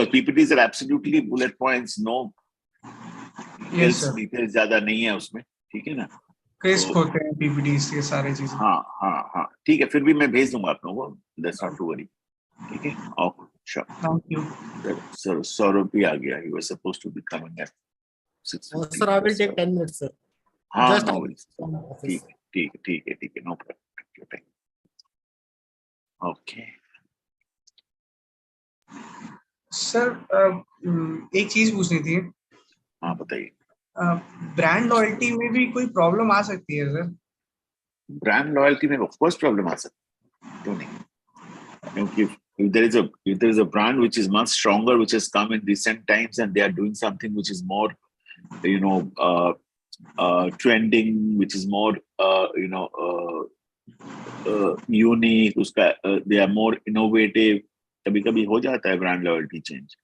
because PPTs are absolutely bullet points, no Yes, sir. details ज़्यादा नहीं है उसमें, ठीक है ना? क्रिस्प होते हैं PPTs ये सारी चीजें. हाँ, ठीक है, फिर भी मैं भेज दूंगा आप लोगों को, that's not to worry, ठीक है? Okay, sure. Thank you. Sir, Saurabh भी आ गया, he was supposed to be coming at 6:15. Sir, I will take 10 minutes, sir. हाँ, Just no worries. ठीक है, no problem. Take your time. Okay. Sir एक चीज पूछनी थी. हाँ बताइए. ब्रांड लॉयल्टी में भी कोई प्रॉब्लम आ सकती है सर? ब्रांड लॉयल्टी में ऑफ कोर्स प्रॉब्लम आ सकती है, क्यों नहीं? क्योंकि if there is a brand which is much stronger, which has come in recent times, and they are doing something which is more, trending, which is more, unique. They are more innovative. कभी-कभी हो जाता है brand loyalty change.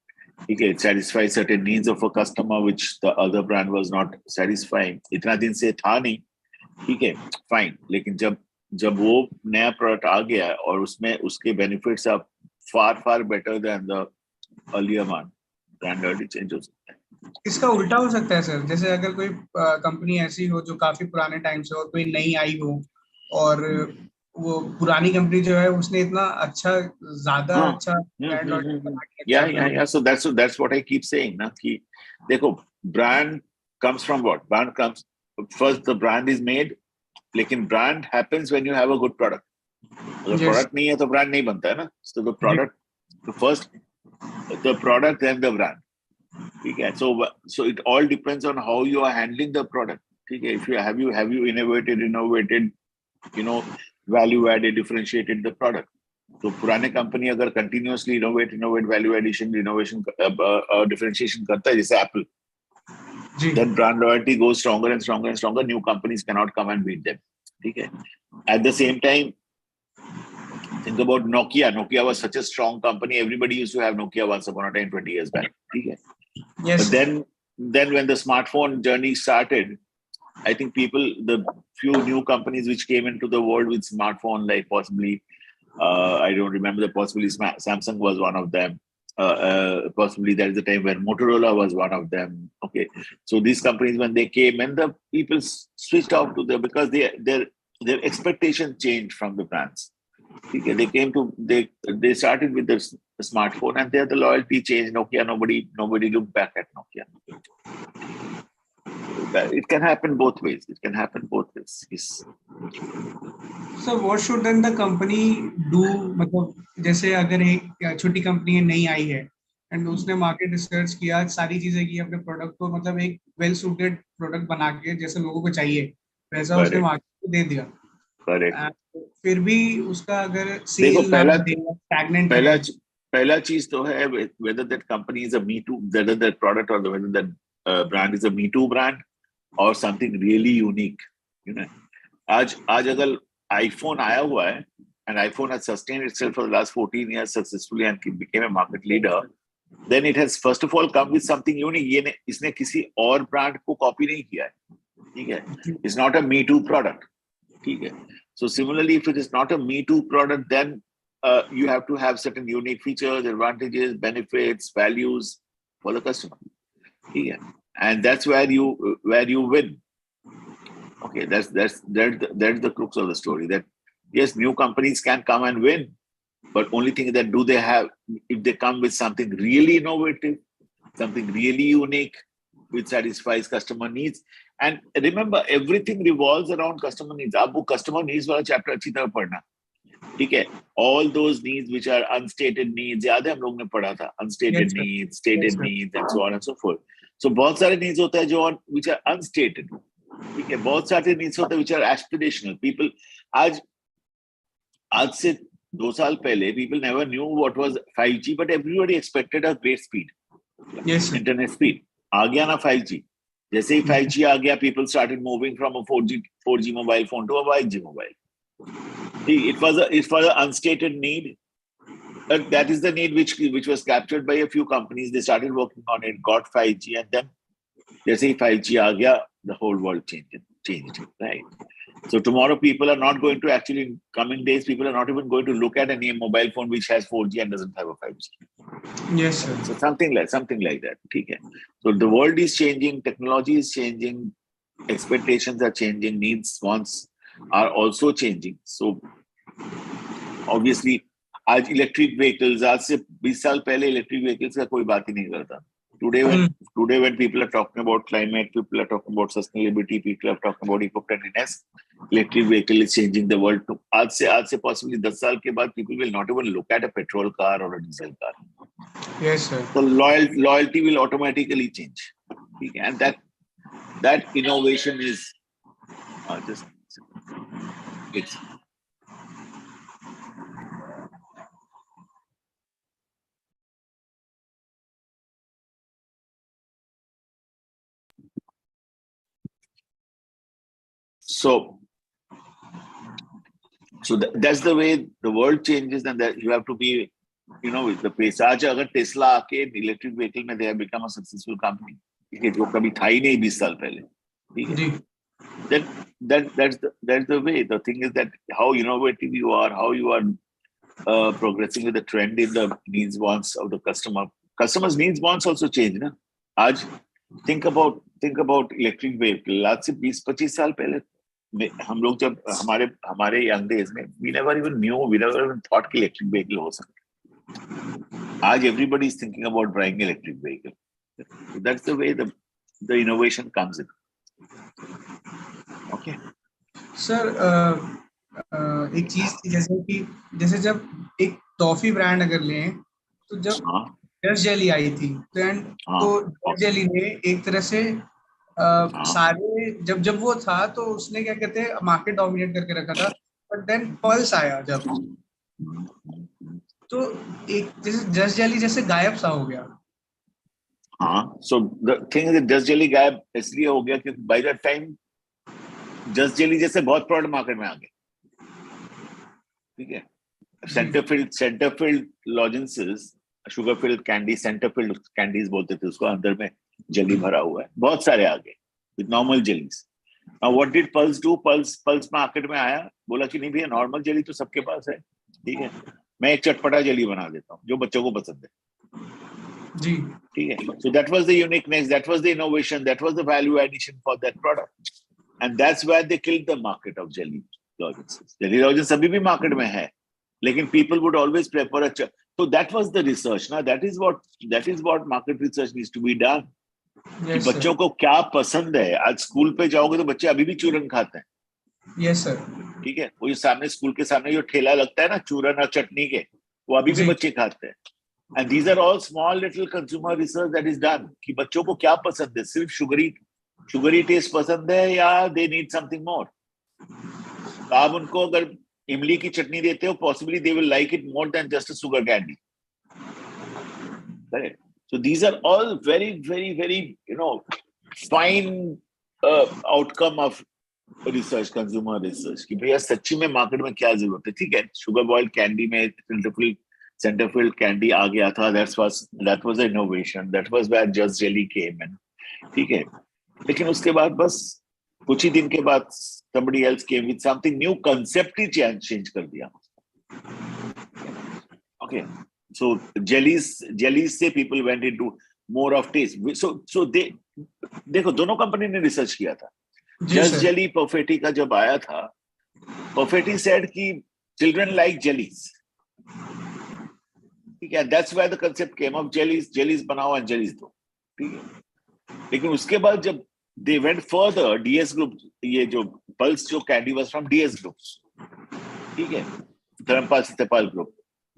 ठीक है, it satisfies certain needs of a customer which the other brand was not satisfying. इतना दिन से था नहीं, ठीक है, fine. लेकिन जब वो नया प्रोडक्ट आ गया और उसमें उसके benefits are far better than the earlier one, brand loyalty change हो सकता है. इसका उल्टा हो सकता है सर, जैसे अगर कोई कंपनी ऐसी हो जो काफी पुराने टाइम से और कोई नई आई हो और वो पुरानी कंपनी जो है उसने इतना ज्यादा अच्छा ब्रांड लॉयल्टी बना दिया. Yeah. So that's what I keep saying ना, कि देखो brand comes from what? Brand comes first, the brand is made, लेकिन brand happens when you have a good product. अगर product नहीं है तो brand नहीं बनता है ना. So the product, first the product then the brand. ठीक है, so it all depends on how you are handling the product. ठीक है, if you have you innovated, value added, differentiated the product. तो पुराने कंपनी अगर continuously innovate, value addition, innovation, differentiation करता है जैसे Apple, then brand loyalty goes stronger and stronger and stronger. New companies cannot come and beat them. ठीक है. At the same time, think about Nokia. Nokia was such a strong company. Everybody used to have Nokia once upon a time, 20 years back. ठीक है. Yes. But then when the smartphone journey started, I think the few new companies which came into the world with smartphone, like possibly, I don't remember, possibly Samsung was one of them. Possibly there is a time when Motorola was one of them. Okay, so these companies, when they came, and the people switched out to them because their expectation changed from the brands. Okay, they started with the smartphone, and there the loyalty changed. Nokia, nobody looked back at Nokia. It can happen both ways. Yes. So what should then the company do? मतलब जैसे अगर एक छोटी company नई आई है and उसने market research किया, सारी चीजें की, अपने प्रोडक्ट को मतलब एक वेल सूटेड प्रोडक्ट बना के जैसे लोगों को चाहिए वैसा उसने मार्केट को दे दिया. करेक्ट. फिर भी उसका अगर सेल स्टैग्नेंट है. पहला चीज तो है whether that company is a me too, whether that product or whether that brand is a me too brand or something really unique. आज अगर iPhone आया हुआ है and iPhone has sustained itself for the last 14 years successfully and became a market leader, then it has first of all come with something unique. इसने किसी और brand को copy नहीं किया है. ठीक है, it's not a me too product. ठीक है. So similarly, if it is not a me too product, then you have to have certain unique features, advantages, benefits, values for the customer. Yeah. And that's where you win. Okay, that's the crux of the story. That yes, new companies can come and win, but only thing is that if they come with something really innovative, something really unique, which satisfies customer needs. And remember, everything revolves around customer needs. आप वो customer needs वाला chapter अच्छी तरह पढ़ना. ठीक है, all those needs which are unstated needs, याद है हम लोग ने पढ़ा था, unstated needs, stated needs, and so on and so forth. So बहुत सारे needs होते हैं जो which are unstated. ठीक है, बहुत सारे needs होते हैं which are aspirational. People आज से 2 साल पहले people never knew what was 5G, but everybody expected a great speed. Yes, internet speed. आ गया ना 5G. जैसे ही 5G आ गया, people started moving from a 4G mobile phone to a 5G mobile. It was an unstated need. That is the need which was captured by a few companies. They started working on it, got 5G, and then जैसे ही 5G आ गया, the whole world changed. changed, right? So tomorrow people are not going to actually, in coming days, people are not even going to look at any mobile phone which has 4G and doesn't have a 5G. Yes, sir. So something like that. Okay. So the world is changing, technology is changing, expectations are changing, needs, wants are also changing. So obviously, आज electric vehicles, आज से 20 साल पहले electric vehicles का कोई बात ही नहीं करता. Today when people are talking about climate, people are talking about sustainability, people are talking about eco-friendliness, electric vehicle is changing the world. To आज से possibly 10 साल के बाद people will not even look at a petrol car or a diesel car. Yes, sir. So loyalty will automatically change. And that innovation is just it's so that's the way the world changes, and that you have to be, with the pace. आज अगर Tesla आके electric vehicle में they have become a successful company, ठीक है, जो कभी था ही नहीं 20 साल पहले, ठीक है. Then that's the way. The thing is that how innovative you are, how you are progressing with the trend in the needs, wants of the customer. Customers' needs, wants also change, na? आज think about electric vehicle. आज से 20-25 साल पहले हम लोग जब हमारे young days में we never even thought कि electric vehicle हो सकता. आज everybody is thinking about buying electric vehicle. So that's the way the innovation comes in. Okay. Sir एक चीज थी, जैसे जब एक टॉफी ब्रांड अगर लें, तो जब जस्ट जेली आई थी तो जस्ट जेली ने एक तरह से सारे जब वो था तो उसने क्या कहते हैं मार्केट डोमिनेट करके रखा था. बट देन पल्स आया जब, तो एक जैसे जस्ट जेली जैसे गायब सा हो गया. So the thing is that Just Jelly गायब इसलिए हो गया क्योंकि by that time Just Jelly जैसे बहुत प्रोडक्ट मार्केट में आ गए, ठीक है. Centre filled lozenges, sugar filled candy, centre filled candies बोलते थे उसको, अंदर में जेली भरा हुआ है, बहुत सारे आ गए with normal jellies. Now what did pulse do? Pulse market में आया, बोला कि नहीं भैया नॉर्मल जेली तो सबके पास है, ठीक है, मैं एक चटपटा जेली बना देता हूँ जो बच्चों को पसंद है जी, ठीक है. So that was the uniqueness, that was the innovation, that was the value addition for that product, and that's where they killed the market of jelly lozenges. Jelly lozenges अभी भी मार्केट में है, लेकिन people would always prefer a so that was the research. Now that is what market research needs to be done. कि बच्चों को क्या पसंद है. आज स्कूल पे जाओगे तो बच्चे अभी भी चूरन खाते हैं. Yes sir. ठीक है, वो जो सामने स्कूल के सामने जो ठेला लगता है ना चूरन और चटनी के, वो अभी भी बच्चे खाते हैं. And these are all small little consumer research that is done कि बच्चों को क्या पसंद है, सिर्फ शुगरी टेस्ट पसंद है या they need something more. तो आप उनको अगर इमली की चटनी देते हो, possibly they will like it more than just a sugar candy. Correct. So these are all very, very, very, fine outcome of research, consumer research. कि भैया सच्ची में मार्केट में क्या जरूरत है. ठीक है, शुगर बॉइल्ड कैंडी में सेंटर फिल्ड कैंडी आ गया था. that was an innovation. That was where Just Jelly came in. ठीक है, लेकिन उसके बाद बस कुछ ही दिन के बाद somebody else came with something new, concept he change कर दिया. Okay, so jellies से people went into more of taste. So देखो दोनों कंपनी ने रिसर्च किया था. Just Jelly Perfetti का जब आया था, Perfetti said कि children like jellies. ठीक है, that's why the concept came of jellies बनाओ and jellies दो. ठीक है, लेकिन उसके बाद जब they went further, DS group, ये जो Pulse जो candy was from DS group, ठीक है, Dharmpal Satyapal group.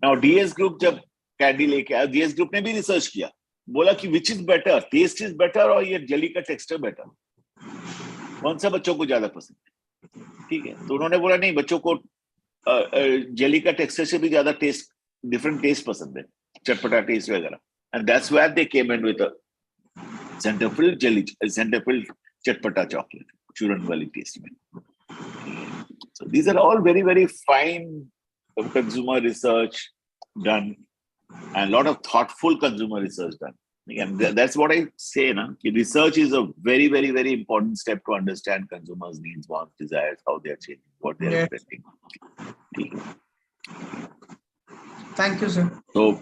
Now DS group जब candy लेके आया, DS group ने भी रिसर्च किया, बोला कि which is better, taste is better और ये jelly का texture better, कौन सा बच्चों को ज्यादा पसंद है. ठीक है, तो उन्होंने बोला नहीं, बच्चों को जेली का टेक्सचर से भी ज्यादा different taste पसंद है, चटपटा टेस्ट वगैरह. And that's where they came in with a center filled jelly, center filled चटपटा chocolate, चूरन वाली टेस्ट में. So these are all very, very fine consumer research done, and a lot of thoughtful consumer research done. And that's what I say. Na? Research is a very, very, very important step to understand consumers' needs, wants, desires, how they are changing, what they are Yes. expecting. Thank you, sir. So,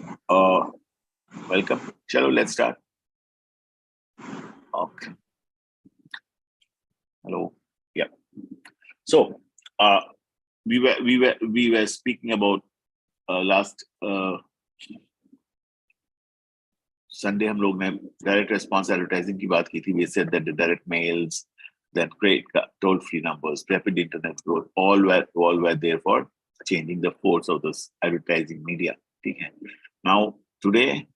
welcome. Chalo, let's start. Okay. Hello. Yeah. So, we were speaking about last Sunday हम लोग ने direct response advertising की बात की थी. We said that the direct mails, then great toll-free numbers, rapid internet growth, all were there for changing the force of this advertising media. Okay. Now today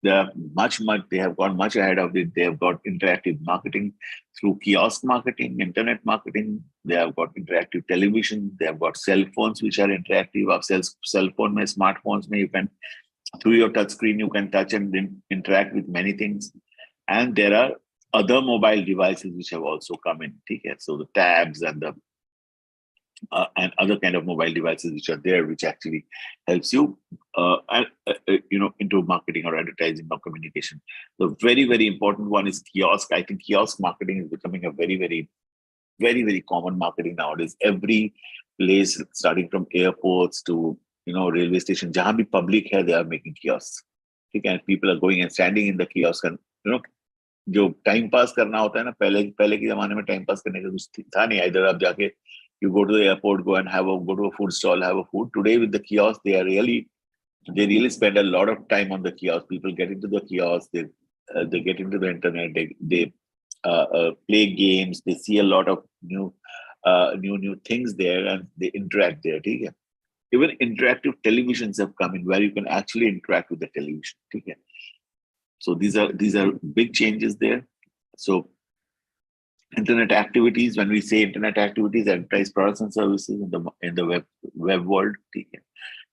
they have gone much ahead of it. They have got interactive marketing through kiosk marketing, internet marketing. They have got interactive television. They have got cell phones which are interactive. Of cell phone, mein, smartphones, mein, you can through your touch screen you can touch and interact with many things. And there are other mobile devices which have also come in. Okay? So the tabs and the and other kind of mobile devices which are there, which actually helps you, into marketing or advertising or communication. The very, very important one is kiosk. I think kiosk marketing is becoming a very, very, very, very common marketing nowadays. Every place, starting from airports to railway station, jahan bhi public hai, they are making kiosks. Okay? And people are going and standing in the kiosk and जो time pass करना होता है ना, पहले के जमाने में time pass करने का कुछ था नहीं. इधर आप जाके you go to the airport, go to a food stall, have a food. Today with the kiosk, they really spend a lot of time on the kiosk. People get into the kiosk, they get into the internet, they play games, they see a lot of new things there, and they interact there. Okay? Even interactive televisions have come in where you can actually interact with the television. Okay? So these are big changes there. So internet activities, when we say internet activities, advertise products and services in the web world. ठीक है.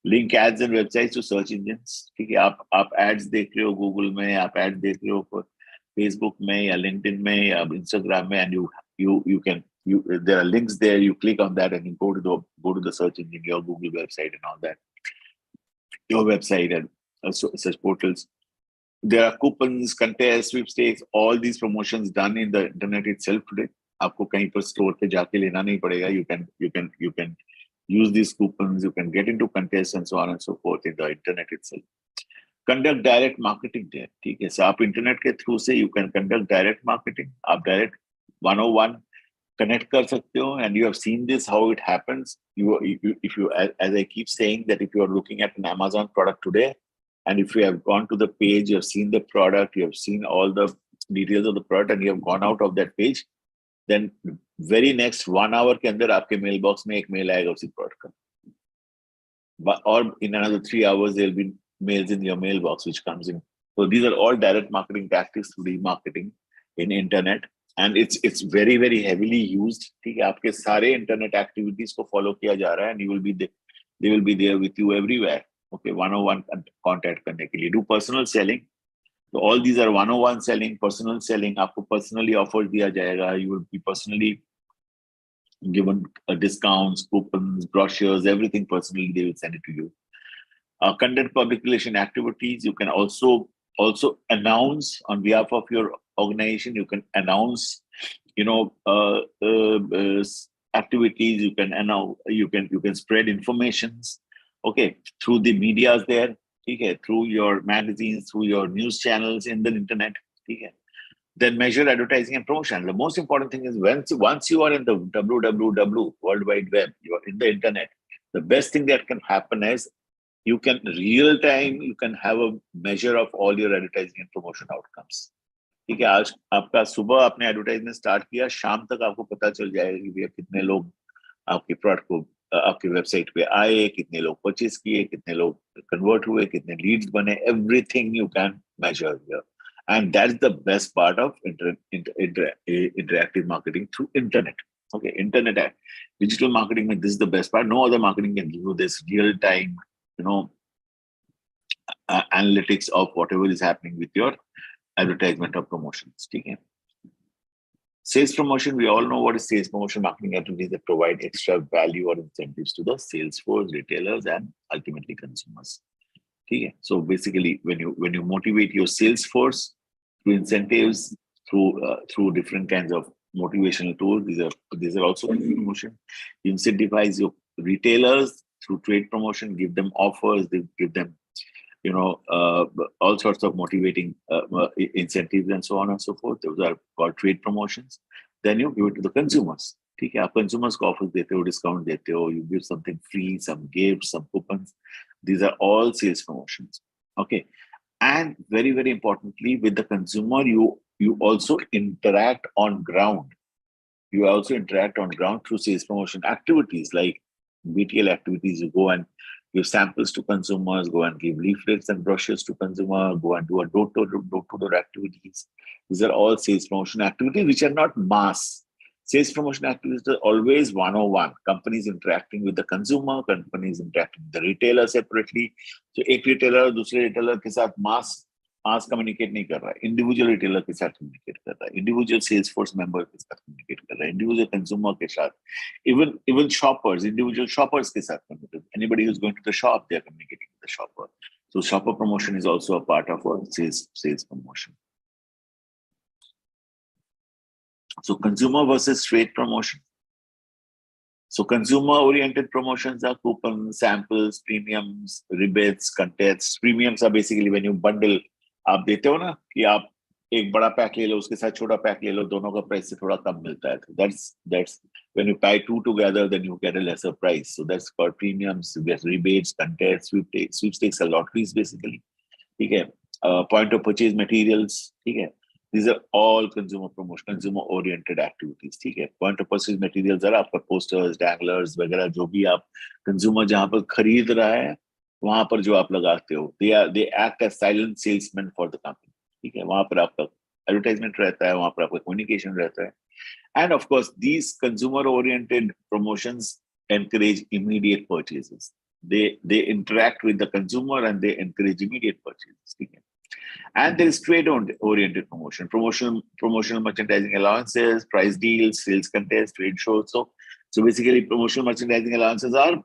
Link ads and websites to search engines. ठीक है. आप ads देख रहे हो Google में, आप ads देख रहे हो Facebook में या LinkedIn में या Instagram में, and there are links there. You click on that and you go to the search engine, your Google website and all that, your website and such portals. There are coupons, contests, sweepstakes, all these promotions done in the internet itself today. आपको कहीं पर store पे जाके लेना नहीं पड़ेगा. You can use these coupons. You can get into contests and so on and so forth in the internet itself. Conduct direct marketing there. ठीक है. So आप internet के through से you can conduct direct marketing. आप direct 101 connect कर सकते हो, and you have seen this how it happens. If you as I keep saying that if you are looking at an Amazon product today, and if you have gone to the page, you have seen the product, you have seen all the details of the product, and you have gone out of that page, then very next 1 hour के अंदर आपके mailbox में एक mail आएगा उसी product का. Or in another 3 hours, there will be mails in your mailbox which comes in. So these are all direct marketing tactics to remarketing in internet, and it's very, very heavily used. ठीक है. आपके सारे internet activities को follow किया जा रहा है, and they will be there with you everywhere. Okay, 101 contact करने के लिए. Do personal selling. So all these are 101 selling, personal selling. आपको personally offers दिया जाएगा. You will be personally given discounts, coupons, brochures, everything personally. They will send it to you. Conduct public relation activities. You can also announce on behalf of your organization. You can announce, activities. You can announce. You can spread informations. Okay, through the medias there, okay, through your magazines, through your news channels in the internet. Okay. Then measure advertising and promotion. The most important thing is once you are in the www World Wide Web, you are in the internet. The best thing that can happen is you can real time you can have a measure of all your advertising and promotion outcomes. ठीक है. आज आपका सुबह आपने advertisement start किया, शाम तक आपको पता चल जाएगा कि भैया कितने लोग आपके प्रोडक्ट को आपके वेबसाइट पे आए, कितने लोग परचेज किए, कितने लोग कन्वर्ट हुए, कितने लीड्स बने. Everything you can measure here, and that's the best part of interactive marketing through internet. Okay, internet digital marketing, this is the best part. No other marketing can give you this real time analytics of whatever is happening with your advertisement or promotions. Okay. Sales promotion, we all know what is sales promotion. Marketing activities that provide extra value or incentives to the sales force, retailers, and ultimately consumers. ठीक है. So basically when you motivate your sales force through incentives, through different kinds of motivational tools, these are also promotion. You incentivize your retailers through trade promotion, give them offers, they give them all sorts of motivating incentives and so on and so forth. Those are called trade promotions. Then you give it to the consumers. ठीक है, आप consumers को offers देते हो, discount देते हो, you give something free, some gifts, some coupons. These are all sales promotions. Okay, and very, very importantly, with the consumer, you also interact on ground. You also interact on ground through sales promotion activities like BTL activities. You go and give samples to consumers, go and give leaflets and brochures to consumers, go and do a door-to-door activities. These are all sales promotion activities which are not mass. Sales promotion activities are always one-on-one. Companies interacting with the consumer, companies interacting with the retailer separately. So एक retailer दूसरे retailer के साथ mass communicate नहीं कर रहा है, individual retailer के साथ कम्युनिकेट कर रहा है, इंडिविजुअल सेल्स फोर्स मेंबर के साथ कम्युनिकेट कर रहा है, इंडिविजुअल कंज्यूमर के साथ, इवन शॉपर्स, इंडिविजुअल शॉपर्स के साथ communicate. Anybody who is going to the shop, they are communicating with the shopper. So shopper promotion is also a part of sales promotion. So consumer versus trade promotion. So consumer-oriented promotions are coupons, samples, premiums, rebates, contests. Premiums are basically when you bundle. आप देते हो ना कि आप एक बड़ा pack ले लो, उसके साथ छोटा पैक ले लो, दोनों का प्राइस से थोड़ा कम मिलता है. That's when you buy two together, then you get a lesser price. So that's called premiums. You get rebates, contests, sweepstakes, are lotteries basically. ठीक है. Point of purchase materials. ठीक है. These are all consumer promotion, consumer-oriented activities. ठीक है. Point of purchase materials are आपका posters, danglers वगैरह, जो भी आप consumer जहाँ पर खरीद रहा है, वहाँ पर जो आप लगाते हो, they act as silent salesmen for the company. ठीक है. वहाँ पर आपका advertisement रहता है, वहाँ पर आपका communication रहता है. And of course, these consumer-oriented promotions encourage immediate purchases. They interact with the consumer and they encourage immediate purchases. ठीक है. And there is trade-oriented promotion, promotional merchandising allowances, price deals, sales contests, trade shows. So basically, promotional merchandising allowances are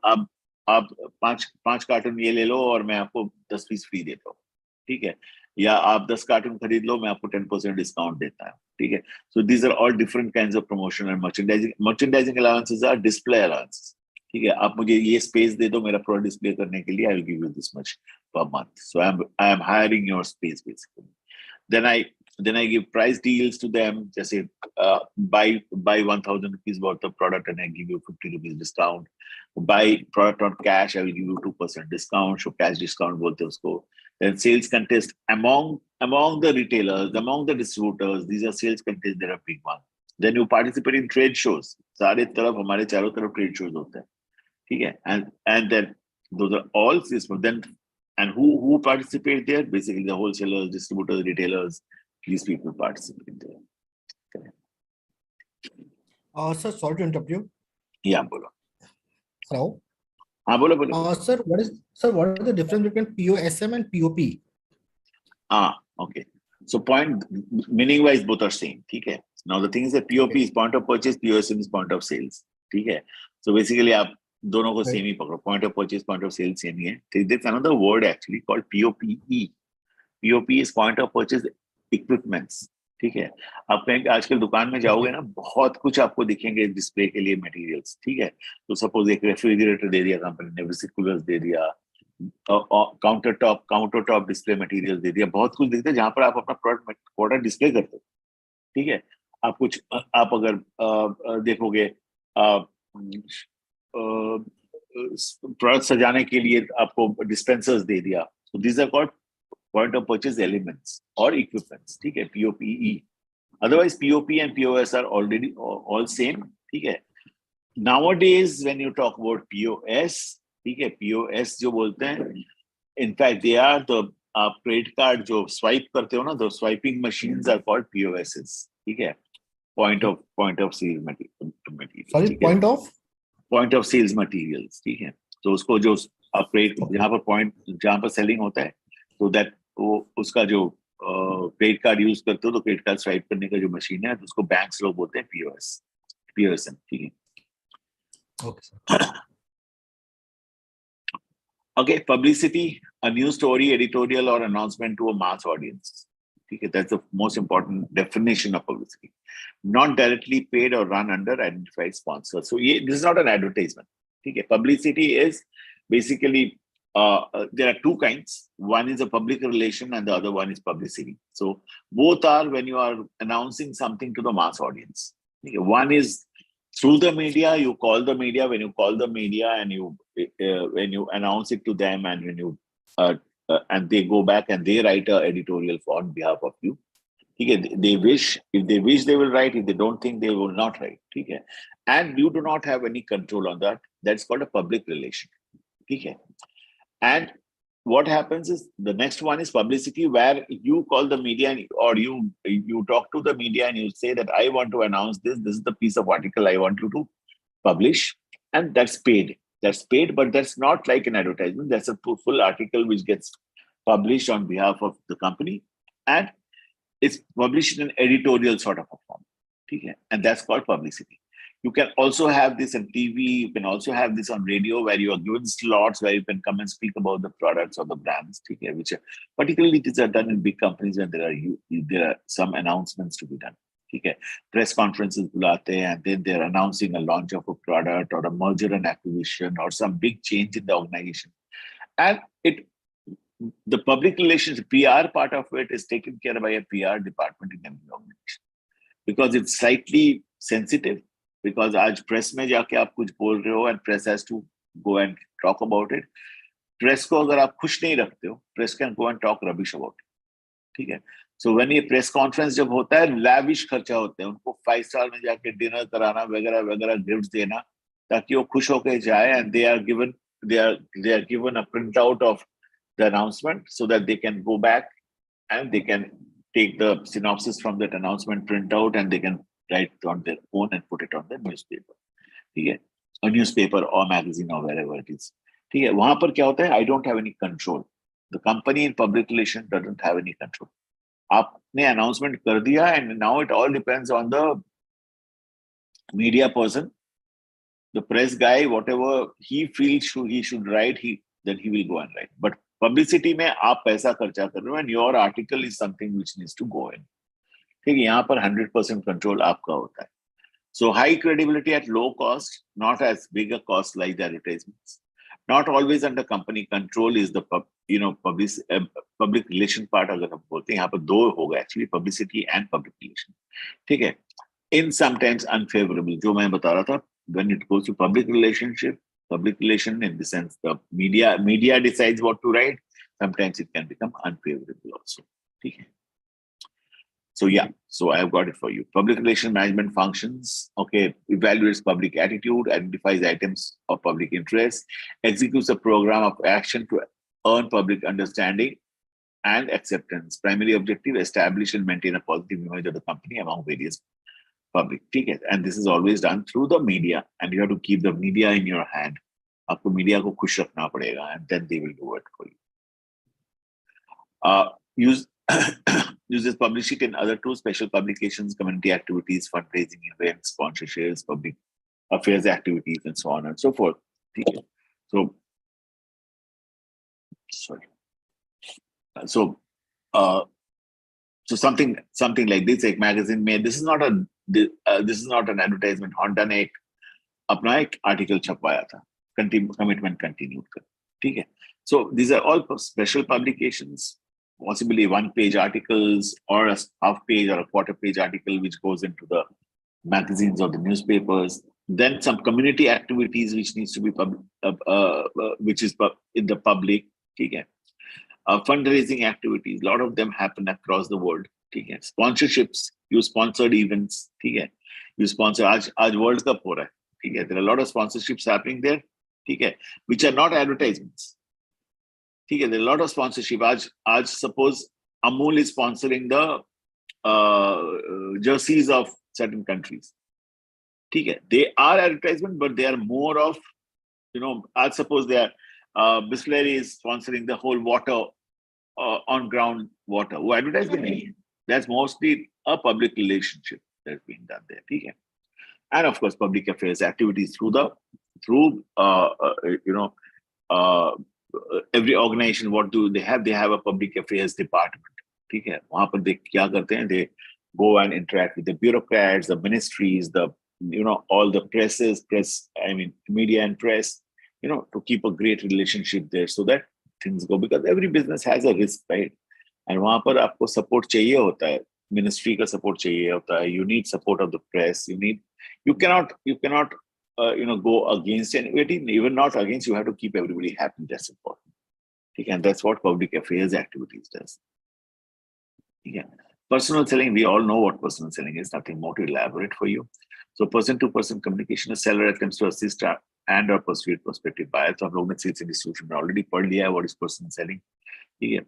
आप पांच carton ये ले लो और मैं आपको 10 piece free देता हूँ. ठीक है. या आप 10 कार्टन खरीद लो, मैं आपको 10% डिस्काउंट देता हूँ. ठीक है. So these are all different kinds of promotion and merchandising. Merchandising allowances are display allowances. ठीक है. आप मुझे ये स्पेस दे दो मेरा प्रोडक्ट डिस्प्ले करने के लिए, I will give you this much per month. So I am hiring your space basically. Then I give price deals to them. Just say buy 1,000 rupees worth of product and I give you 50 rupees discount. Buy product on cash, I will give you 2% discount. So cash discount bolte usko. Then sales contest among the retailers, among the distributors. These are sales contests that are big one. Then you participate in trade shows. सारे तरफ हमारे चारों तरफ trade shows होते हैं. ठीक है. And then those are all sales. Then and who participate there? Basically, the wholesalers, distributors, retailers. These people participate there. Okay. Sir, sorry to interrupt you. Yeah, bolo. Hello. Bolo. Sir, what is the difference between POSM and POP? Okay. So point meaning wise both are same. Okay. Now the thing is that POP is point of purchase, POSM is point of sales. Okay. So basically, आप दोनों को same ही पकड़ो. Point of purchase, point of sale same ही है. There's another word actually called POPE. POP is point of purchase equipments. ठीक है. आप कहीं आजकल दुकान में जाओगे ना, बहुत कुछ आपको दिखेंगे डिस्प्ले के लिए मटेरियल्स. ठीक है. तो सपोज एक रेफ्रिजरेटर दे दिया कंपनी ने, विस्क कूलर्स दे दिया, काउंटर टॉप डिस्प्ले मटेरियल दे दिया, बहुत कुछ दिखता है जहां पर आप अपना प्रोडक्ट डिस्प्ले करते हो. ठीक है. आप अगर देखोगे प्रोडक्ट सजाने के लिए आपको डिस्पेंसर्स दे दिया. So these are called point of purchase elements or equipments. ठीक है. POPE. Otherwise, POP and POS are already all same. ठीक है. Nowadays, when you talk about POS, ठीक है, POS जो बोलते हैं, in fact, they are the credit card जो swipe करते हो ना, the swiping machines are called POSs. ठीक है. Point of sales material. Sorry, point of sales materials. ठीक है. तो उसको जो आप जहाँ पर सेलिंग होता है, तो दैट उसका जो क्रेडिट कार्ड यूज करते हो, तो क्रेडिट कार्ड स्वाइप करने का जो मशीन है, तो उसको बैंक्स लोग बोलते हैं POSM. ठीक है. Okay, sir. Okay, publicity, a news story, editorial, or announcement to a mass audience. Okay, that's the most important definition of publicity. Not directly paid or run under identified sponsors. So this is not an advertisement. Okay, publicity is basically there are two kinds. One is a public relation, and the other one is publicity. So both are when you are announcing something to the mass audience. Okay, one is through the media. You call the media. When you call the media and you when you announce it to them, and when you and they go back and they write an editorial on behalf of you. Okay, they wish, if they wish, they will write. If they don't think, they will not write. Okay, and you do not have any control on that. That's called a public relation. Okay, and what happens is the next one is publicity, where you call the media or you talk to the media and you say that I want to announce this. This is the piece of article I want you to publish, and that's paid. That's paid, but that's not like an advertisement. That's a full article which gets published on behalf of the company, and it's published in an editorial sort of a form. Okay? And that's called publicity. You can also have this on TV. You can also have this on radio, where you are given slots where you can come and speak about the products or the brands. Okay? Which are, particularly these are done in big companies when there are some announcements to be done. Okay? Press conferences bulate, and then they're announcing a launch of a product or a merger and acquisition or some big change in the organization. And the public relations PR part of it is taken care of by a PR department in every organization, because it's slightly sensitive. Because आज press में जाके आप कुछ बोल रहे हो and press has to go and talk about it. Press को अगर आप खुश नहीं रखते हो, press can go and talk rubbish about it. ठीक है? So when ये press conference जब होता है, lavish खर्चा होते हैं. उनको 5 स्टार में जाके dinner कराना वगैरह वगैरह gifts देना, ताकि वो खुश होके जाए, and they are given a printout of the announcement so that they can go back and they can take the synopsis from that announcement printout and they can write it on their own and put it on the newspaper. ठीक है? A newspaper or magazine or wherever it is. ठीक है? वहां पर क्या होता है? I don't have any control. The company in public relations doesn't have any control. आपने announcement कर दिया, and now it all depends on the media person, the press guy, whatever he feels he should write, then he will go and write. But publicity में आप पैसा खर्चा कर रहे हो, and your article is something which needs to go in. ठीक है? यहाँ पर 100% control आपका होता है. So high credibility at low cost, not as big a cost like the advertisements. Not always under company control is the public relation part. अगर हम बोलते हैं, यहाँ पर दो होगा actually, publicity and public relation. ठीक है? In sometimes unfavorable, जो मैं बता रहा था, when it goes to public relation in the sense the media decides what to write. Sometimes it can become unfavorable also. ठीक है? So yeah, so I've got it for you. Public relation management functions. Okay, evaluates public attitude, identifies items of public interest, executes a program of action to earn public understanding and acceptance. Primary objective: establish and maintain a positive image of the company among various public. Okay, and this is always done through the media, and you have to keep the media in your hand. आपको media को खुश रखना पड़ेगा, and then they will do it for you. Uses publishing and other tools, special publications, community activities, fundraising events, sponsorships, public affairs activities, and so on and so forth. So, sorry. So something like this, एक magazine में, this is not an advertisement. Honda ने एक अपना एक article छपवाया था, commitment continued कर. ठीक है? So these are all special publications. Possibly one-page articles or a half-page or a quarter-page article which goes into the magazines or the newspapers. Then some community activities which needs to be which is in the public. Okay. Fundraising activities, a lot of them happen across the world. Okay. Sponsorships, you sponsored events. Okay. You sponsor आज World Cup हो रहा है. Okay. There are a lot of sponsorships happening there. Okay. Which are not advertisements. ठीक है, there are a lot of sponsorship. आज suppose Amul is sponsoring the jerseys of certain countries. ठीक है, they are advertisement, but they are more of, आज suppose they are Bisleri is sponsoring the whole water on ground water. वो advertisement नहीं है. That's mostly a public relationship that's being done there. ठीक है, and of course public affairs activities through every organization, what do they have? They have a public affairs department. ठीक है, वहां पर they क्या करते हैं? They go and interact with the bureaucrats, the ministries, the all the press, I mean media and press, to keep a great relationship there so that things go, because every business has a risk, right? And वहां पर आपको support चाहिए होता है, ministry का support चाहिए होता है, you need support of the press, you cannot go against anybody, even not against, you have to keep everybody happy. That's important. Okay? And that's what public affairs activities does. Yeah. Personal selling, we all know what personal selling is, nothing more to elaborate for you. So person-to-person communication, a seller attempts to assist and or persuade prospective buyers. So हम लोग ने sales and distribution में already पढ़ लिया है what is personal selling. ठीक है.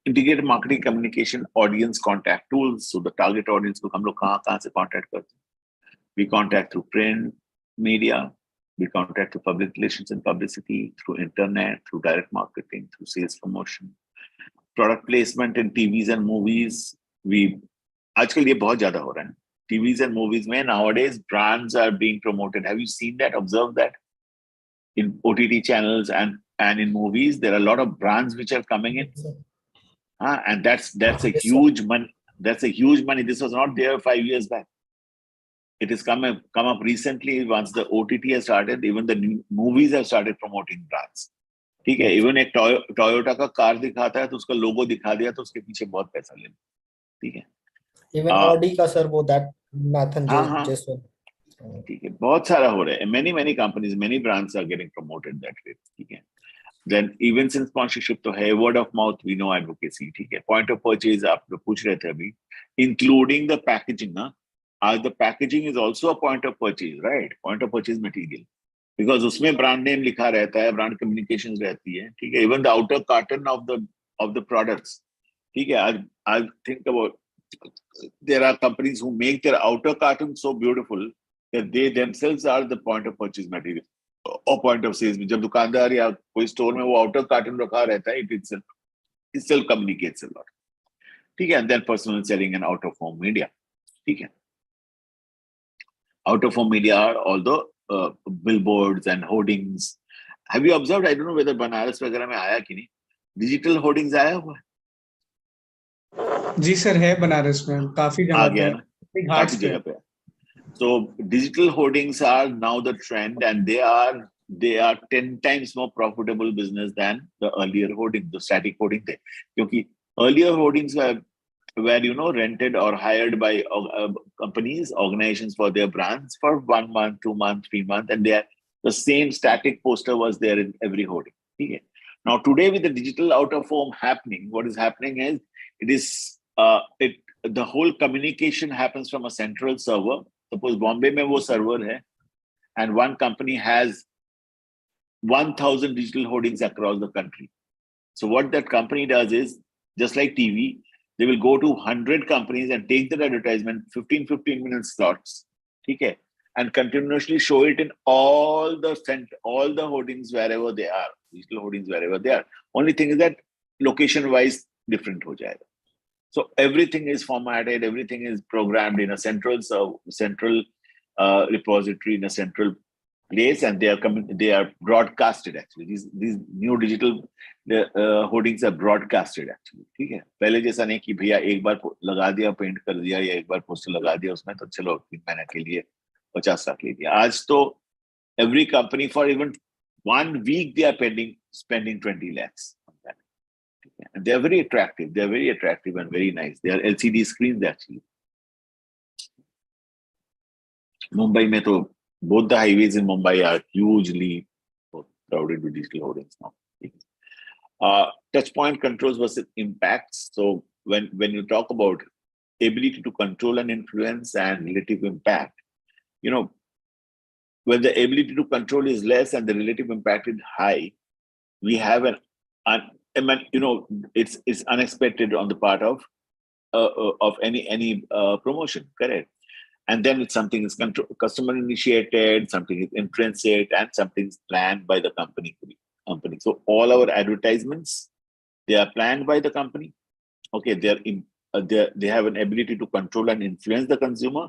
Integrated marketing communication, audience contact tools. So the target audience को हम लोग कहाँ से contact करते हैं? We contact through print media, we contact through public relations and publicity, through internet, through direct marketing, through sales promotion, product placement in TVs and movies. आजकल ये बहुत ज्यादा हो रहा है. TVs and movies में nowadays brands are being promoted. Have you seen that? Observe that in OTT channels and in movies, there are a lot of brands which are coming in. And that's a huge money. That's a huge money. This was not there 5 years back. It has come up recently. Once the OTT has started, even the new movies have started promoting brands. ठीक है, even एक Toyota का car दिखाता है तो उसका लोगो दिखा दिया तो उसके पीछे बहुत पैसा ले. ठीक है. Even Audi का सर वो that Nathan Jason. ठीक है, बहुत सारा हो रहा है. Many companies, many brands are getting promoted that way. ठीक है. Then events and sponsorship तो है, word of mouth, we know advocacy. ठीक है. Point of purchase आप लोग पूछ रहे थे अभी, including the packaging. The packaging is also a point of purchase, right? Point of purchase material. Because उसमें brand name लिखा रहता है, brand communications रहती है. ठीक है. Even the outer carton of the products. ठीक है. I think about, there are companies who make their outer carton so beautiful that they themselves are the point of purchase material or point of sales. जब दुकानदार या कोई store में वो outer carton रखा रहता है, it itself communicates a lot. ठीक है. And then personal selling and out of home media. ठीक है. Out of home media are all the billboards and hoardings. Have you observed? I don't know whether Banaras वगैरह में आया कि नहीं, digital hoardings आया हुआ है? जी सर, है बनारस में काफी जगह पे, काफी जगह पे. So digital hoardings are now the trend, and they are 10 times more profitable business than the earlier hoarding, the static hoarding thing. Because earlier hoardings were rented or hired by companies, organizations for their brands for 1 month, 2 months, 3 months, and the same static poster was there in every hoarding. Okay. Now today, with the digital out of home happening, what is happening is the whole communication happens from a central server. Suppose Bombay में वो server है, and one company has 1,000 digital hoardings across the country. So what that company does is, just like TV, they will go to 100 companies and take their advertisement, 15 minute slots, okay, and continuously show it in all the hoardings wherever they are, digital hoardings wherever they are. Only thing is that location-wise different हो जाएगा. So everything is formatted, everything is programmed in a central repository, in a central place, and they are broadcasted actually. These new digital hoardings are broadcasted actually. ठीक है. पहले जैसा नहीं कि भैया एक बार लगा दिया, पेंट कर दिया, या एक बार पोस्टर लगा दिया उसमें तो चलो 3 महीने के लिए 50 लाख ले दिया. आज तो every company for even 1 week they are spending 20 lakhs. And they're very attractive. They're very attractive and very nice. They are LCD screens actually. Mumbai में तो both the highways in Mumbai are hugely crowded with digital hoardings now. Touch point controls versus impacts. So when you talk about ability to control and influence and relative impact, when the ability to control is less and the relative impact is high, we have it's unexpected on the part of any promotion, correct? And then it's something is customer initiated, something is intrinsic, and something is planned by the company. So all our advertisements, they are planned by the company. Okay, they have an ability to control and influence the consumer.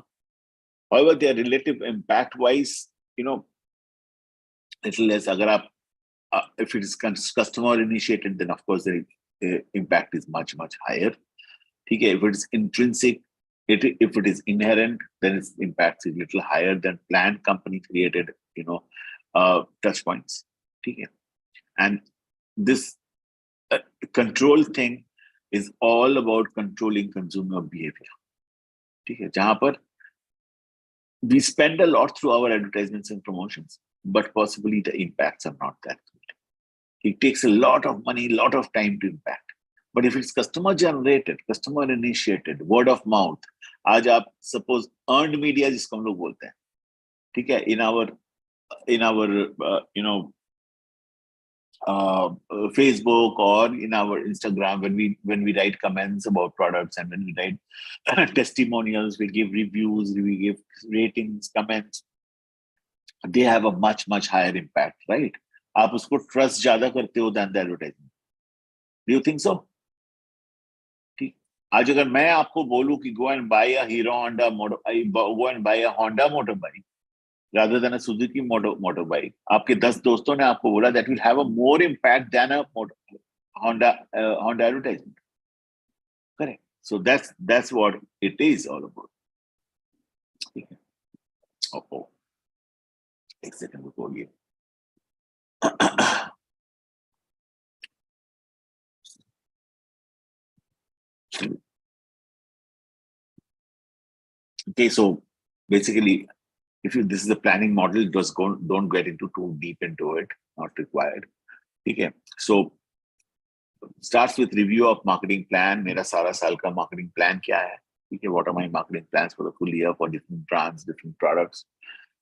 However, their relative impact wise, little less. Agar aap, if it is customer initiated, then of course the impact is much higher. Okay, if it is intrinsic, if it is inherent, then its impact is little higher than planned company created, touch points. Okay, and this control thing is all about controlling consumer behavior. Okay, jahan par we spend a lot through our advertisements and promotions, but possibly the impacts are not that good. It takes a lot of money, a lot of time to impact. But if it's customer generated, customer initiated, word of mouth, आज आप suppose earned media जिसको हम लोग बोलते हैं, ठीक है, in our Facebook or in our Instagram, when we write comments about products and when we write testimonials, we give reviews, we give ratings, comments, they have a much higher impact, right? आप उसको trust ज्यादा करते हो than the advertisement. Do you think so? ठीक. आज अगर मैं आपको बोलूं कि go and buy a go and buy a Honda motorbike rather than a Suzuki motorbike, आपके 10 दोस्तों ने आपको बोला that will have a more impact than a Honda advertisement. Correct. So that's what it is all about. Oh. एक second रुको ये. Okay, so basically, if this is a planning model, just don't get into too deep into it, not required. Okay, so starts with review of marketing plan. मेरा सारा साल का marketing plan क्या है? Okay, what are my marketing plans for the full year for different brands, different products?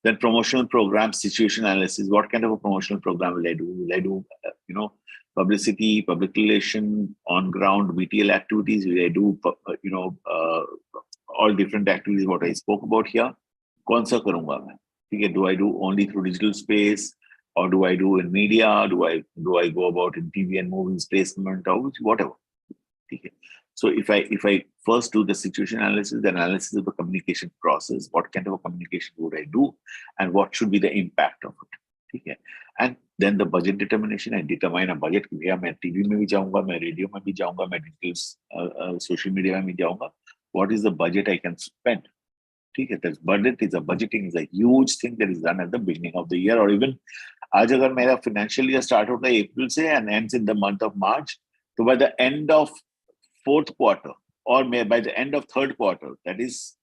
Then promotional program, situation analysis. What kind of a promotional program will I do? Will I do, publicity, public relation, on ground BTL activities? Will I do, all different activities what I spoke about here? कौन सा करूँगा मैं? ठीक है? Do I do only through digital space, or do I do in media? Do I go about in TV and movies placement or whatever? ठीक है? So if I first do the situation analysis, the analysis of the communication process, what kind of a communication would I do, and what should be the impact of it? ठीक है? And then the budget determination. I determine a budget. भैया मैं TV में भी जाऊँगा, मैं radio में भी जाऊँगा, मैं digital social media में भी जाऊँगा. What is the budget I can spend? ठीक है? Budgeting is a huge thing that is done at the beginning of the year, or even आज अगर मेरा financial year start होता है April से and ends in the month of March, so by the end of fourth quarter or by the end of third quarter, that is,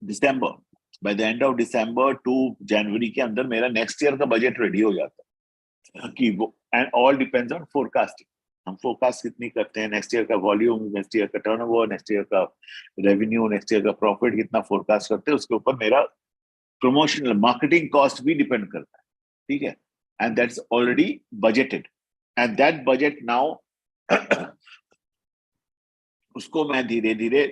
December, by the end of December to January के अंदर मेरा next year का budget ready हो जाता है. And all depends on forecasting. हम forecast कितनी करते हैं, नेक्स्ट ईयर का वॉल्यूम, नेक्स्ट ईयर का टर्नओवर, नेक्स्ट ईयर का रेवेन्यू, नेक्स्ट ईयर का प्रॉफिट कितना फोरकास्ट करते हैं, उसके ऊपर मेरा प्रमोशनल मार्केटिंग कॉस्ट भी डिपेंड करता है. ठीक है? And that's already budgeted, and that budget now उसको मैं धीरे धीरे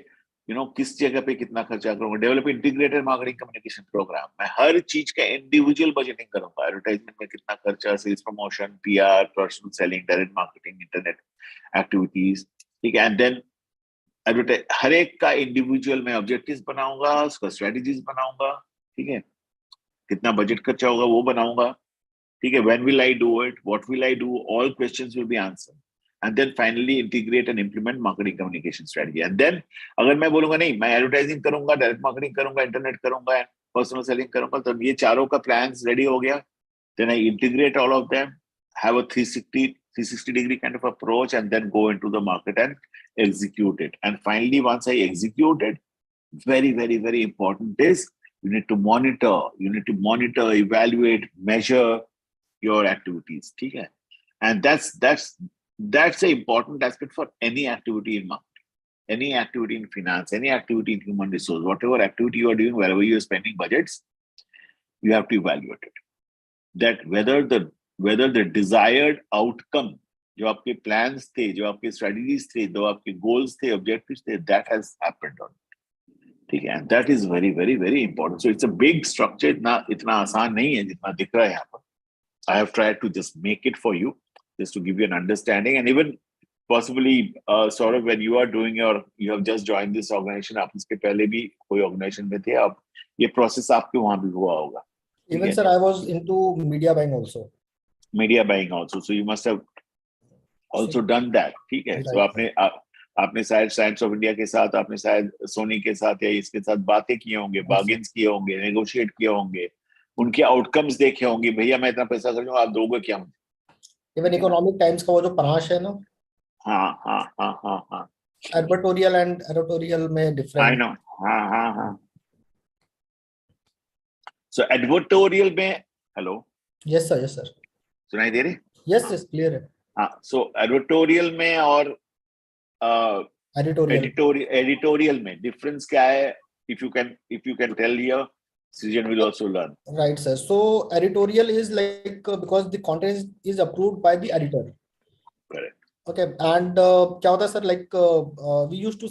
किस जगह पे कितना खर्चा करूंगा. Develop integrated marketing communication program. मैं हर चीज का इंडिविजुअल बजटिंग करूंगा. एडवर्टाइजमेंट में कितना खर्चा, sales promotion, PR, personal selling, direct marketing, internet activities. ठीक है? एंड देन हर एक का इंडिविजुअल मैं ऑब्जेक्टिव्स बनाऊंगा, उसका स्ट्रेटेजीज बनाऊंगा. ठीक है? कितना बजट खर्चा होगा वो बनाऊंगा. ठीक है? When will I do it, what will I do, all questions will be answered. And then finally integrate and implement marketing communication strategy. And then अगर मैं बोलूंगा नहीं, मैं एडवर्टाइजिंग करूंगा, डायरेक्ट मार्केटिंग करूंगा, इंटरनेट करूंगा, पर्सनल सेलिंग करूंगा, तो ये चारों का प्लान्स रेडी हो गया. Then I integrate all of them, have a 360 degree kind of approach, and then go into the market and execute it. And finally, once I execute it, very important is you need to monitor, evaluate, measure your activities. ठीक है? And that's an important aspect for any activity in marketing, any activity in finance, any activity in human resource, whatever activity you are doing, wherever you are spending budgets, you have to evaluate it. That whether the desired outcome, जो आपके plans थे, जो आपके strategies थे, जो आपके goals थे, objectives थे, that has happened or not. ठीक है? And that is very important. So it's a big structure. इतना आसान नहीं है जितना दिख रहा है यहाँ पर. I have tried to just make it for you, just to give you an understanding, and even possibly sort of when you are doing you have just joined this organization, आप इसके पहले भी कोई organization में थे, अब ये process आपके वहाँ भी हुआ होगा. Even sir, I was into media buying also. Media buying also, so you must have also done that, ठीक है। सो आपने शायद साइंस ऑफ इंडिया के साथ, आपने शायद सोनी के साथ या इसके साथ बातें किए होंगे, बार्गेन्स किए होंगे, नेगोशिएट किए होंगे, उनके आउटकम्स देखे होंगे, भैया मैं इतना पैसा कर दूं, आप दोगे क्या मुझे? इवन इकोनॉमिक टाइम्स का वो जो पराश है ना, हाँ हाँ हाँ हाँ हाँ, एडवर्टोरियल एंड एडिटोरियल में आई डिफरेंस। नो, हाँ हाँ हाँ। सो एडवर्टोरियल में, hello, yes sir, yes sir, सुनाई दे रही? यस यस, क्लियर है। हाँ, सो एडवर्टोरियल में और एडिटोरियल। एडिटोरियल में डिफरेंस क्या है? If you can tell here, Srijan will also learn. Right, sir. So editorial is like because the content is approved by the editor. Correct. Okay, and क्या होता है sir, like we used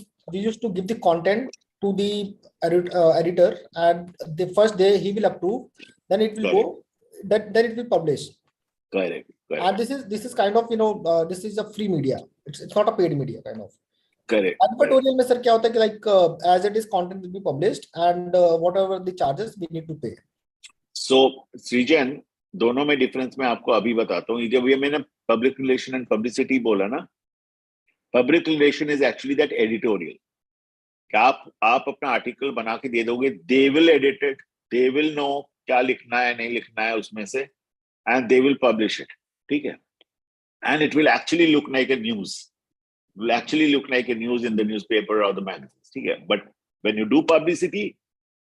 to give the content to the editor, and the first day he will approve, then it will Correct. go, then it will publish. Correct. Correct. And this is kind of this is a free media. It's not a paid media kind of. Correct. Advertorial में sir क्या होता है कि like as it is content will be published, and whatever the charges we need to pay. So Srijan, दोनों में difference मैं आपको अभी बताता हूँ। जब ये मैंने पब्लिक रिलेशन एंड पब्लिसिटी बोला ना, public relation is actually that editorial, कि आप अपना आर्टिकल बना के दे दोगे, they will edit it, they will know क्या लिखना है नहीं लिखना है उसमें से, and they will publish it, ठीक है। And it will actually look like a news, will actually look like a news in the newspaper or the magazines, ठीक है। But when you do publicity,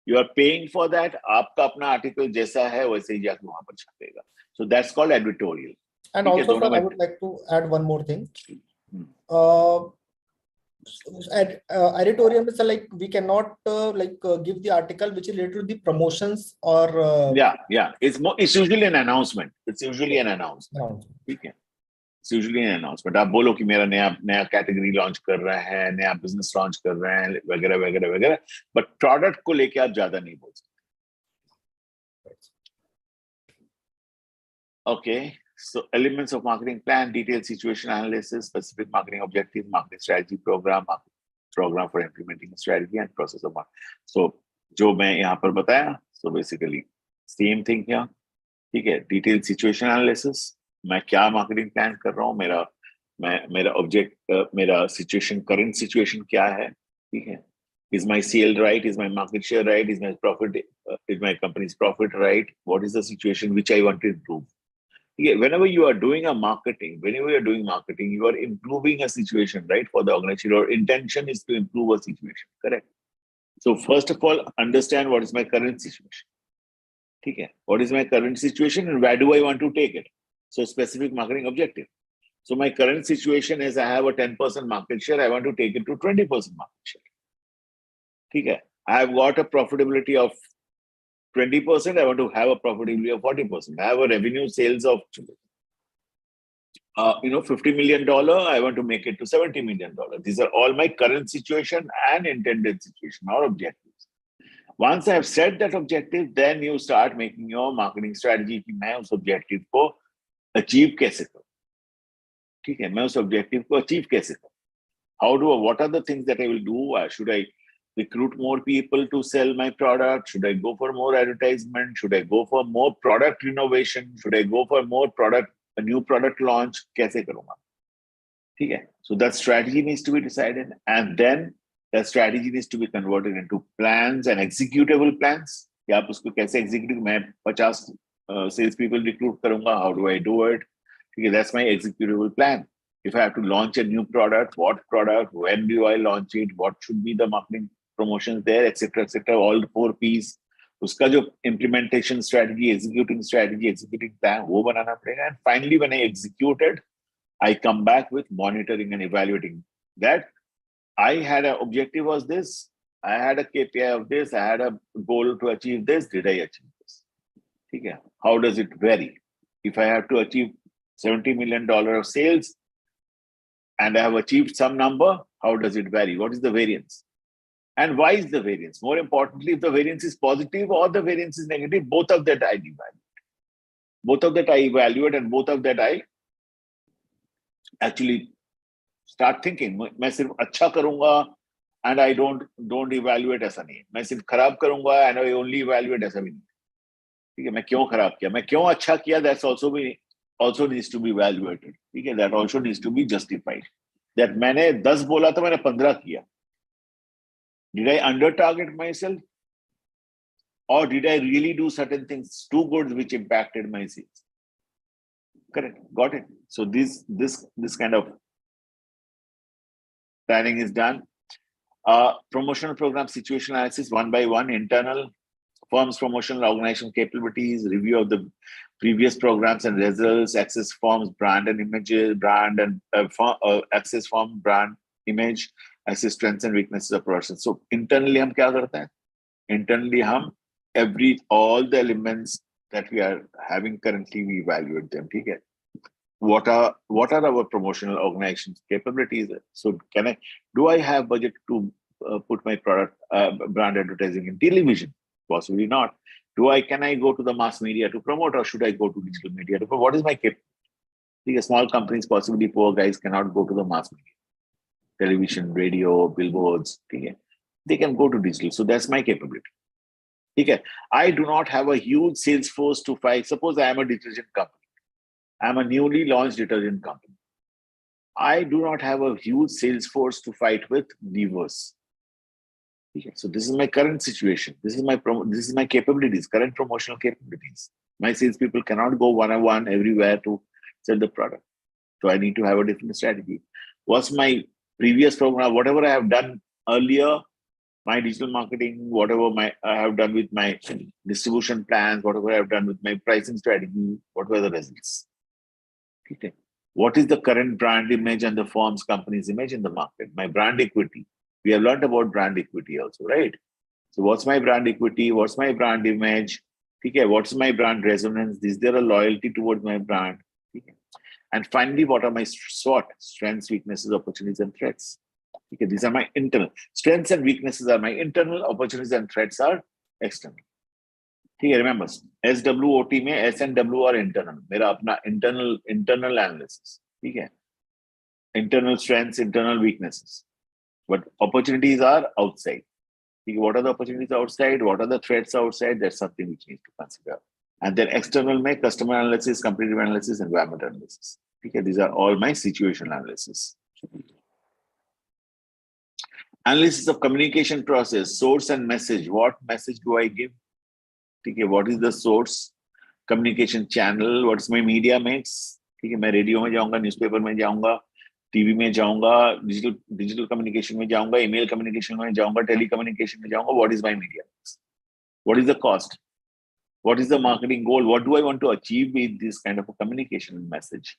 you are paying for that. आपका अपना article जैसा है वैसे ही जाके वहां पर छपेगा. So that's called editorial. And also, sir, I would like to add one more thing. Editorial means like we cannot give the article which is related to the promotions or yeah, it's usually an announcement. It's usually an announcement. ठीक है, it's usually an announcement. आप बोलो कि मेरा नया category launch कर रहे हैं, नया बिजनेस लॉन्च कर रहे हैं, वगैरह वगैरह वगैरह, बट प्रोडक्ट को लेके आप ज्यादा नहीं बोल सकते। Okay, so elements of marketing plan: detailed situation analysis, specific marketing objectives, marketing strategy, program for implementing strategy, and process of marketing. So जो मैं यहाँ पर बताया, so basically same thing here, ठीक है। detailed situation analysis, मैं क्या marketing plan कर रहा हूँ, मेरा object, मेरा situation, current situation क्या है, ठीक है। Is my sale right? Is my market share right? Is my profit? Is my company's profit right? What is the situation which I want to improve? Yeah, whenever you are doing marketing, you are improving a situation, right? For the organization, your intention is to improve a situation, correct? So first of all, understand what is my current situation. Okay, what is my current situation and where do I want to take it? So specific marketing objective. So my current situation is I have a 10% market share. I want to take it to 20% market share. Okay, I have got a profitability of 20%, I want to have a profitability of 40%. I have a revenue sales of $50 million. I want to make it to $70 million. These are all my current situation and intended situation or objectives. Once I have set that objective, then you start making your marketing strategy कि मैं उस objective को achieve कैसे करूं, ठीक है, मैं उस objective को achieve कैसे करूं, what are the things that I will do? Should I recruit more people to sell my product? Should I go for more advertisement? Should I go for more product innovation? Should I go for a new product launch? कैसे करूंगा, ठीक है। So that strategy needs to be decided, and then that strategy needs to be converted into plans and executable plans. कि आप उसको कैसे execute, मैं 50 sales people recruit करूंगा, how do I do it? ठीक है, that's my executable plan. If I have to launch a new product, what product, when do I launch it, what should be the marketing promotions there, etc., all the 4 P's. उसका जो implementation strategy, executing plan, वो बनाना पड़ेगा. And finally, when I execute it, I come back with monitoring and evaluating that I had an objective was this, I had a KPI of this, I had a goal to achieve this, did I achieve this? Okay. How does it vary? If I have to achieve $70 million of sales and I have achieved some number, how does it vary? What is the variance? And why is the variance? More importantly, if the variance is positive or the variance is negative, both of that I evaluate. Both of that I evaluate, and both of that I actually start thinking. मैं सिर्फ अच्छा करूंगा and I don't evaluate ऐसा नहीं. मैं सिर्फ खराब करूंगा and I only evaluate ऐसा भी नहीं. ठीक है, मैं क्यों खराब किया, मैं क्यों अच्छा किया, that's also needs to be evaluated, ठीक है, that also needs to be justified, that मैंने 10 बोला तो मैंने 15 किया, did I under target myself or did I really do certain things too good which impacted my sales? Correct, got it. So this kind of planning is done. Promotional program situation analysis one by one, internal firm's promotional organization capabilities, review of the previous programs and results, access firm's brand and images, brand and access firm brand image, assess strengths and weaknesses of production. So internally हम क्या करते हैं? Internally हम all the elements that we are having currently, we evaluate them. ठीक है? What are our promotional organizations capabilities? So do I have budget to put my product brand advertising in television? Possibly not. Can I go to the mass media to promote, or should I go to digital media to promote? What is my capability? Small companies, possibly poor guys, cannot go to the mass media, television, radio, billboards. Okay? They can go to digital. So that's my capability. Okay? I do not have a huge sales force to fight. Suppose I am a detergent company. I'm a newly launched detergent company. I do not have a huge sales force to fight with levers. Okay, so this is my current situation. This is my capabilities, current promotional capabilities. My salespeople cannot go one-on-one everywhere to sell the product. So I need to have a different strategy. What's my previous program? Whatever I have done earlier, my digital marketing, whatever I have done with my distribution plans, whatever I have done with my pricing strategy, what were the results? Okay. What is the current brand image and the firm's company's image in the market? My brand equity. We have learned about brand equity also, right? So what's my brand equity? What's my brand image? Okay. What's my brand resonance? Is there a loyalty towards my brand? Okay. And finally, what are my SWOT? Strengths, weaknesses, opportunities, and threats. Okay. These are my internal. Strengths and weaknesses are my internal, opportunities and threats are external. ठीक है, remember SWOT में S and W are internal, मेरा अपना internal analysis, ठीक है, internal strengths, internal weaknesses, but opportunities are outside. ठीक है, what are the opportunities outside, what are the threats outside, that's something which needs to consider. And then external में customer analysis, competitive analysis, environment analysis. ठीक है, these are all my situational analysis. Analysis of communication process, source and message. What message do I give? ठीक है, what is the source, communication channel, what is my media mix? ठीक है, मैं radio में जाऊंगा, newspaper में जाऊंगा, TV में जाऊंगा, डिजिटल कम्युनिकेशन में जाऊंगा, ईमेल कम्युनिकेशन में जाऊंगा, टेली कम्युनिकेशन में जाऊंगा. What is my media mix? What is the cost? What is the marketing goal? What do I want to achieve with this kind of a communication message?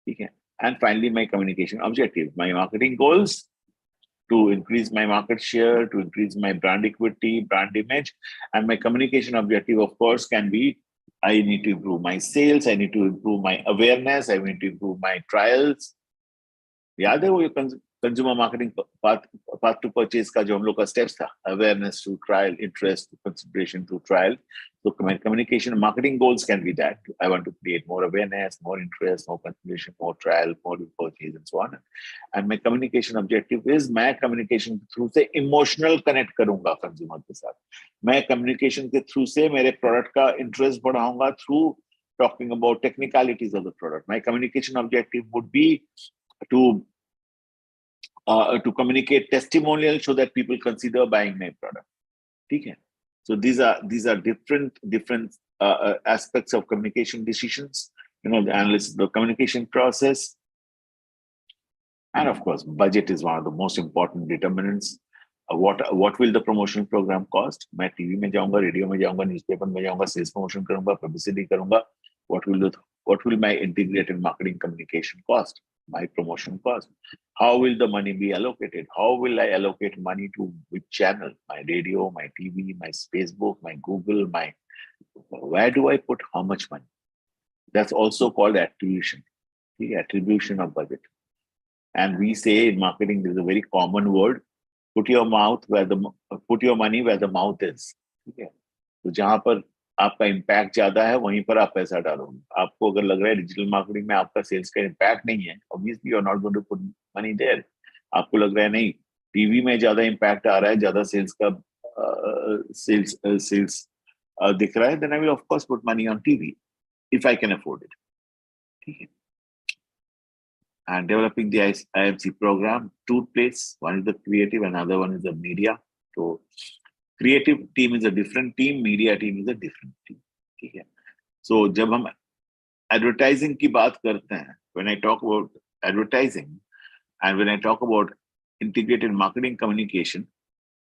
ठीक है, and finally my communication objective, my marketing goals, to increase my market share, to increase my brand equity, brand image. And my communication objective, of course, can be, I need to improve my sales, I need to improve my awareness, I need to improve my trials. याद है वो consumer marketing path to purchase का जो हम लोग का steps था, awareness to trial, interest to consideration to trial. So my communication marketing goals can be that I want to create more awareness, more interest, more consideration, more trial, more purchase, and so on. And my communication objective is मैं communication के through से emotional connect करूंगा consumer के साथ. मैं communication के through से मेरे product का interest बढ़ाऊंगा through talking about technicalities of the product. My communication objective would be to communicate testimonial so that people consider buying my product. Okay. So these are different aspects of communication decisions. You know, the analysis, the communication process, and of course, budget is one of the most important determinants. What will the promotional program cost? मैं TV में जाऊंगा, radio में जाऊंगा, newspaper में जाऊंगा, sales promotion करूंगा, publicity करूंगा. What will my integrated marketing communication cost? My promotion cost. How will the money be allocated? How will I allocate money to which channel? My radio, my TV, my Facebook, my Google, where do I put how much money? That's also called attribution. The attribution of budget. And we say in marketing, there's a very common word: put your money where the mouth is. Okay. तो जहां पर आपका impact ज्यादा है वहीं पर आप पैसा डालोगे. आपको अगर लग रहा है डिजिटल मार्केटिंग में आपका सेल्स का इम्पैक्ट नहीं है, obviously you are not going to put money there. आपको लग रहा है नहीं, टीवी में ज्यादा इम्पैक्ट आ रहा है, ज्यादा सेल्स का सेल्स दिख रहा है, then I will of course put money on TV if I can afford it. ठीक है. And developing the IMC program, two places. One is the creative, another one is the media. So creative team is a different team, media team is a different team. ठीक है. So जब हम advertising की बात करते हैं, when I talk about advertising and when I talk about integrated marketing communication,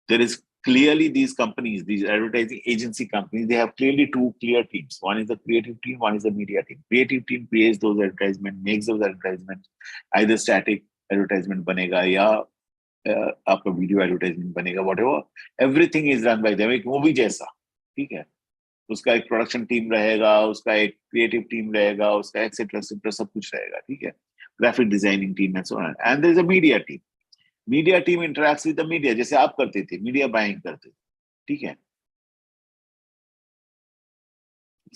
there is clearly these companies, these advertising agency companies, they have clearly two clear teams. One is the creative team, one is the media team. Creative team creates those advertisements, makes those advertisements, either static advertisement banega या आपका video advertisement बनेगा, whatever. Everything is done by them. एक movie जैसा, ठीक है. उसका एक production team रहेगा, उसका एक क्रिएटिव टीम रहेगा, उसका एक्सेट्रा एक्सेट्रा सब कुछ रहेगा, ठीक है. Graphic designing team and so on. And there is a media team. Media team interacts with the media, जैसे आप करते थे, मीडिया बाइंग करते थे, ठीक है.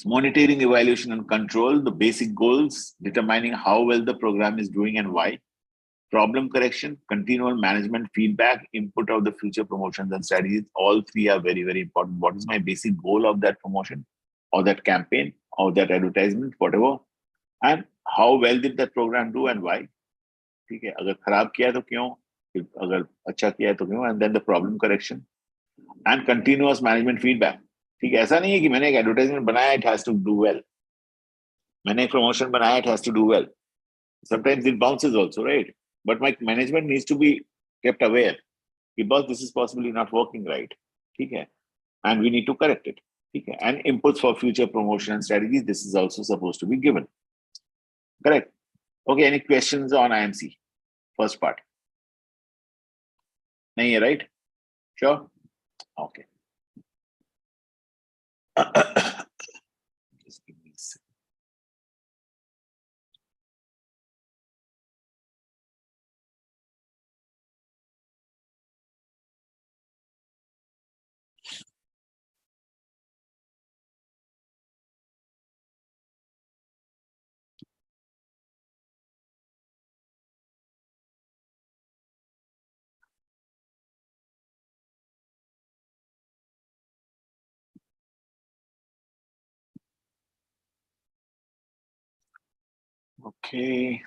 Monitoring, evaluation and control, the basic goals, determining how well the program is doing and why. Problem correction, continual management, feedback, input of the future promotions and strategies. All three are very, very important. What is my basic goal of that promotion or that campaign or that advertisement, whatever, and how well did that program do and why. ठीक है. अगर खराब किया तो क्यों, अगर अच्छा किया तो क्यों. And then the problem correction and continuous management feedback. ठीक है. ऐसा नहीं है कि मैंने एक एडवर्टाइजमेंट बनाया, it has to do well. मैंने एक प्रमोशन बनाया, it has to do well. Sometimes it bounces also, right? But my management needs to be kept aware. Because this is possibly not working right. ठीक है. And we need to correct it. ठीक है. And inputs for future promotion and strategies, this is also supposed to be given. Correct. Okay, any questions on IMC? First part. नहीं है, right? Sure? Okay. Just give me a second. Okay.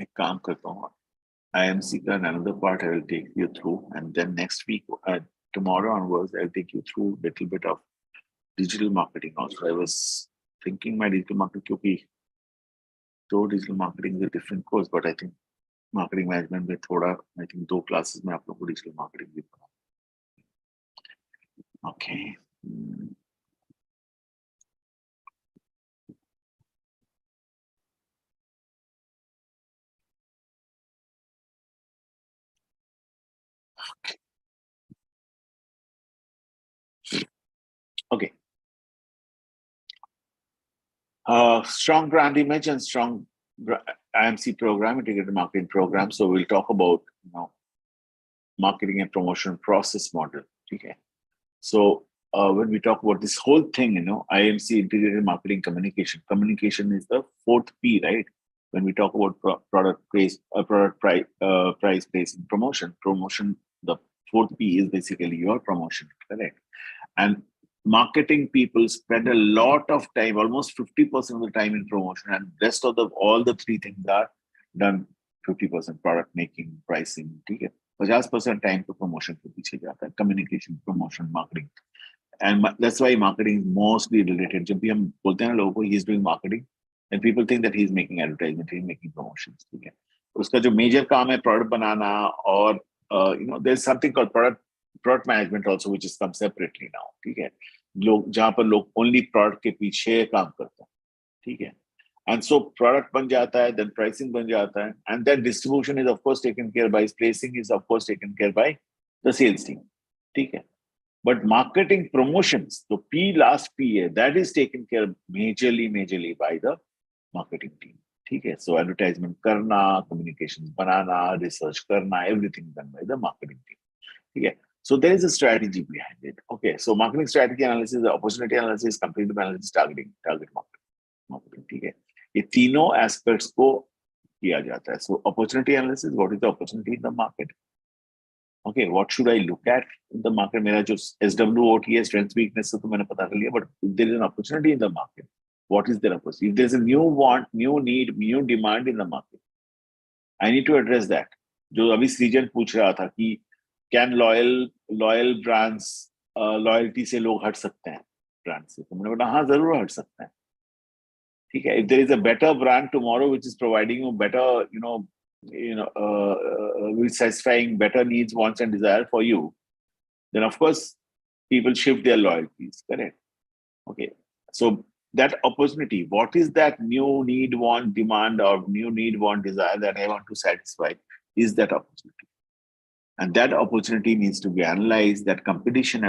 एक काम करता हूँ. IMC का another part I will take you through, and then next week, tomorrow onwards, I'll take you through a little bit of digital marketing also. I was thinking my digital marketing, क्योंकि तो digital marketing is a different course, but I think marketing management में थोड़ा, I think 2 classes में आप लोगों को digital marketing भी पढ़ा. Okay. Okay. Strong brand image and strong IMC program, integrated marketing program. So we'll talk about, marketing and promotion process model. Okay. So when we talk about this whole thing, IMC, integrated marketing communication. Communication is the 4th P, right? When we talk about product price, price, place, and promotion. Promotion, the 4th P is basically your promotion, correct? And marketing people spend a lot of time, almost 50% of the time in promotion, and rest of all the 3 things are done 50% product making, pricing, ठीक है. 50% time to promotion के पीछे जाता है, communication, promotion, marketing. And that's why marketing is mostly related. जब भी हम बोलते हैं ना लोगों को, he is doing marketing, and people think that he is making advertisement, he is making promotions, ठीक है. उसका जो major काम है product बनाना, और there's something called product management also, which is come separately now, ठीक है. लोग जहाँ पर लोग only product के पीछे काम करते हैं, ठीक है. And so product बन जाता है, then pricing बन जाता है, and then distribution is of course taken care by, placing is of course taken care by the sales team, ठीक है. But marketing promotions, the P, last P, that is taken care of majorly by the marketing team, ठीक है. So advertisement करना, communications बनाना, research करना, everything done by the marketing team, ठीक है. So there is a strategy behind it. Okay, so marketing strategy analysis, opportunity analysis, competitive analysis, target marketing, ठीक है. ये तीनों एस्पेक्ट्स को किया जाता है. So opportunity analysis, what is the opportunity in the market? Okay, what should I look at in the market? मेरा जो SWOT है, strength weakness है, तो मैंने पता कर लिया. But if there is an opportunity in the market, what is their opportunity? If there is a new want, new need, new demand in the market, I need to address that. जो अभी सृजन पूछ रहा था कि can loyal brands loyalty से लोग हट सकते हैं ब्रांड से, तो मैंने बोला हाँ जरूर हट सकते हैं. ठीक है. If there is a better brand tomorrow which is providing you better, which satisfying better needs, wants, and desire for you, then of course people shift their loyalties. Correct. Okay. So that opportunity, what is that new need, want, demand, or new need, want, desire that I want to satisfy? Is that opportunity? And that opportunity needs to be analyzed. That competition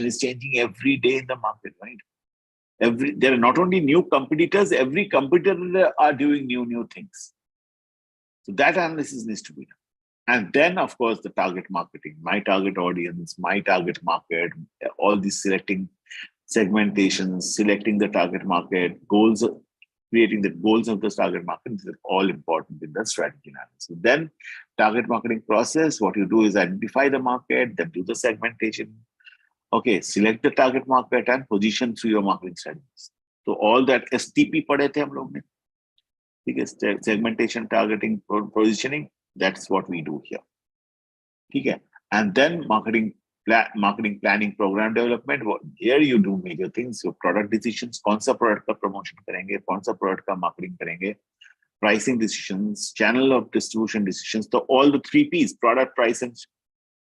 is changing every day in the market, right? There are not only new competitors, every competitor are doing new things. So that analysis needs to be done. And then, of course, the target marketing, my target audience, my target market, all these selecting segmentations, selecting the target market, goals, creating the goals of the target market, these are all important in the strategy analysis. Then target marketing process, what you do is identify the market, then do the segmentation. Okay, select the target market and position through your marketing strategies. So all that STP पढ़े थे हम लोग ने. ठीक है, segmentation, targeting, positioning, that's what we do here. ठीक है. And then marketing planning, program development. Here you do major things. So product decisions, कौन सा product का promotion करेंगे, कौन सा product का marketing करेंगे, pricing decisions, channel of distribution decisions. So all the 3 P's, product, price, and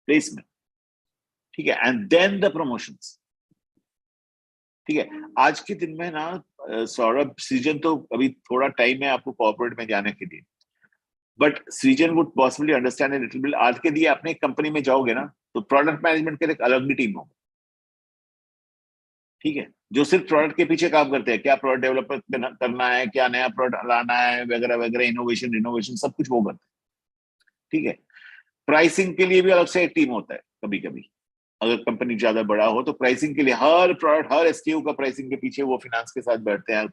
placement. ठीक है. And then the promotions. ठीक है. आज के दिन में ना सौरभ, सृजन तो अभी थोड़ा टाइम है आपको कॉर्पोरेट में जाने के लिए, बट सृजन would possibly understand a little bit. आज के लिए अपने कंपनी में जाओगे ना तो प्रोडक्ट मैनेजमेंट के लिए एक अलग भी टीम होगा. ठीक है. जो सिर्फ प्रोडक्ट के पीछे काम करते हैं, क्या प्रोडक्ट डेवलप करना है, क्या नया प्रोडक्ट लाना है, वगैरह वगैरह, इनोवेशन सब कुछ वो करते हैं. ठीक है. प्राइसिंग के लिए भी अलग से एक टीम होता है. कभी कभी अगर कंपनी ज्यादा बड़ा हो तो प्राइसिंग के लिए हर प्रोडक्ट, हर एसक्यू का प्राइसिंग के पीछे वो फाइनेंस के साथ बैठते हैं.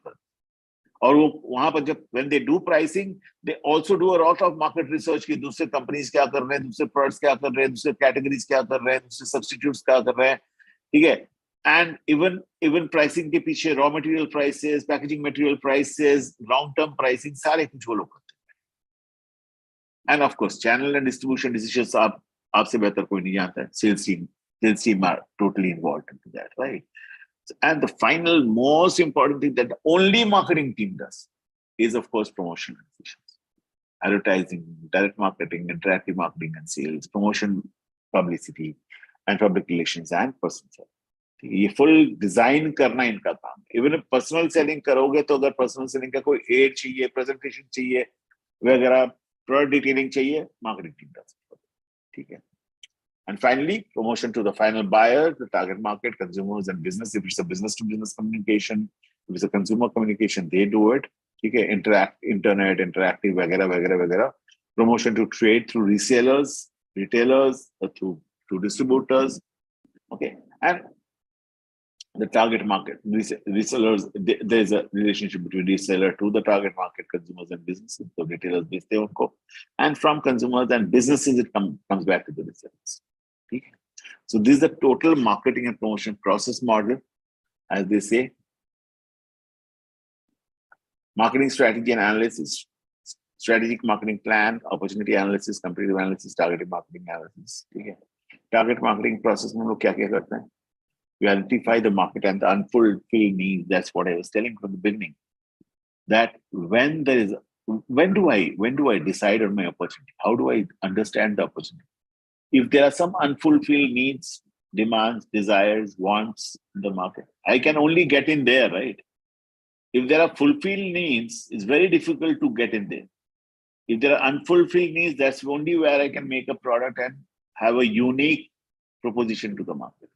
और वो वहां पर जब when they do pricing, they also do a lot of market research कि दूसरे कंपनीज क्या कर रहे हैं, दूसरे प्रोडक्ट्स क्या कर रहे हैं, दूसरे कैटेगरीज क्या कर रहे हैं, दूसरे सब्स्टिट्यूट्स क्या कर रहे हैं. ठीक है. एंड इवन प्राइसिंग के पीछे raw material prices, packaging material prices, long term pricing, सारे कुछ वो लोग करते हैं. And of course channel and distribution decisions आपसे बेहतर कोई नहीं जानता है. Sales team are totally involved into that, right? And the final most important thing that only marketing team does is, of course, promotional decisions, advertising, direct marketing, interactive marketing and sales, promotion, publicity, and public relations and personal selling. ये full design करना इनका काम. Even if personal selling करोगे तो अगर personal selling का कोई aid चाहिए, presentation चाहिए, वगैरह, product detailing चाहिए, marketing team does. ठीक है. And finally, promotion to the final buyer, the target market, consumers and business. If it's a business-to-business communication, if it's a consumer communication, they do it. Okay, internet, interactive, वगैरह वगैरह वगैरह. Promotion to trade through resellers, retailers, through distributors. Okay, and the target market, resellers. There is a relationship between reseller to the target market, consumers and businesses. So retailers बेचते हैं उनको, and from consumers and businesses, it comes back to the resellers. So this is the total marketing and promotion process model, as they say. Marketing strategy and analysis, strategic marketing plan, opportunity analysis, competitive analysis, targeted marketing analysis. Okay. Target marketing process में हम लोग क्या करते हैं? We identify the market and the unfulfilled needs. That's what I was telling from the beginning. That when do I decide on my opportunity? How do I understand the opportunity? If there are some unfulfilled needs, demands, desires, wants in the market, I can only get in there, right? If there are fulfilled needs, it's very difficult to get in there. If there are unfulfilled needs, that's only where I can make a product and have a unique proposition to the market.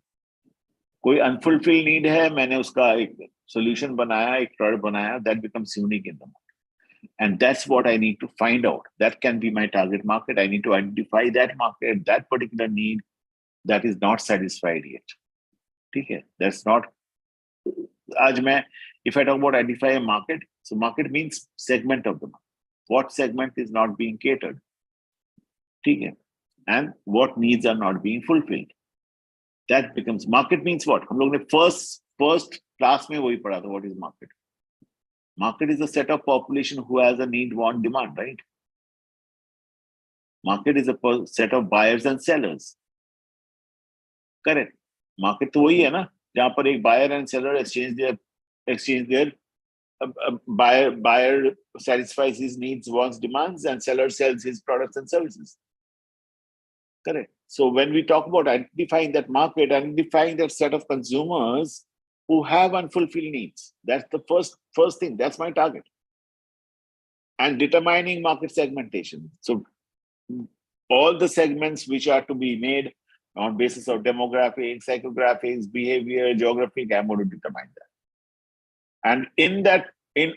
कोई unfulfilled need है, मैंने उसका एक solution बनाया, एक product बनाया, that becomes unique in the market. And that's what I need to find out. That can be my target market. I need to identify that market, that particular need that is not satisfied yet. Okay? That's not if I talk about identify a market, so market means segment of the market. What segment is not being catered? Okay. And what needs are not being fulfilled. That becomes market means what? हम लोग ने first class में वही पढ़ा था. What is market? Market is a set of population who has a need, want, demand, right? Market is a set of buyers and sellers. Correct. Market तो वही है ना, जहाँ पर एक buyer and seller exchange their buyer satisfies his needs, wants, demands, and seller sells his products and services. Correct. So when we talk about identifying that market, identifying that set of consumers who have unfulfilled needs, that's the first thing. That's my target. And determining market segmentation. So all the segments which are to be made on basis of demographics, psychographics, behavior, geographic, I'm going to determine that. And in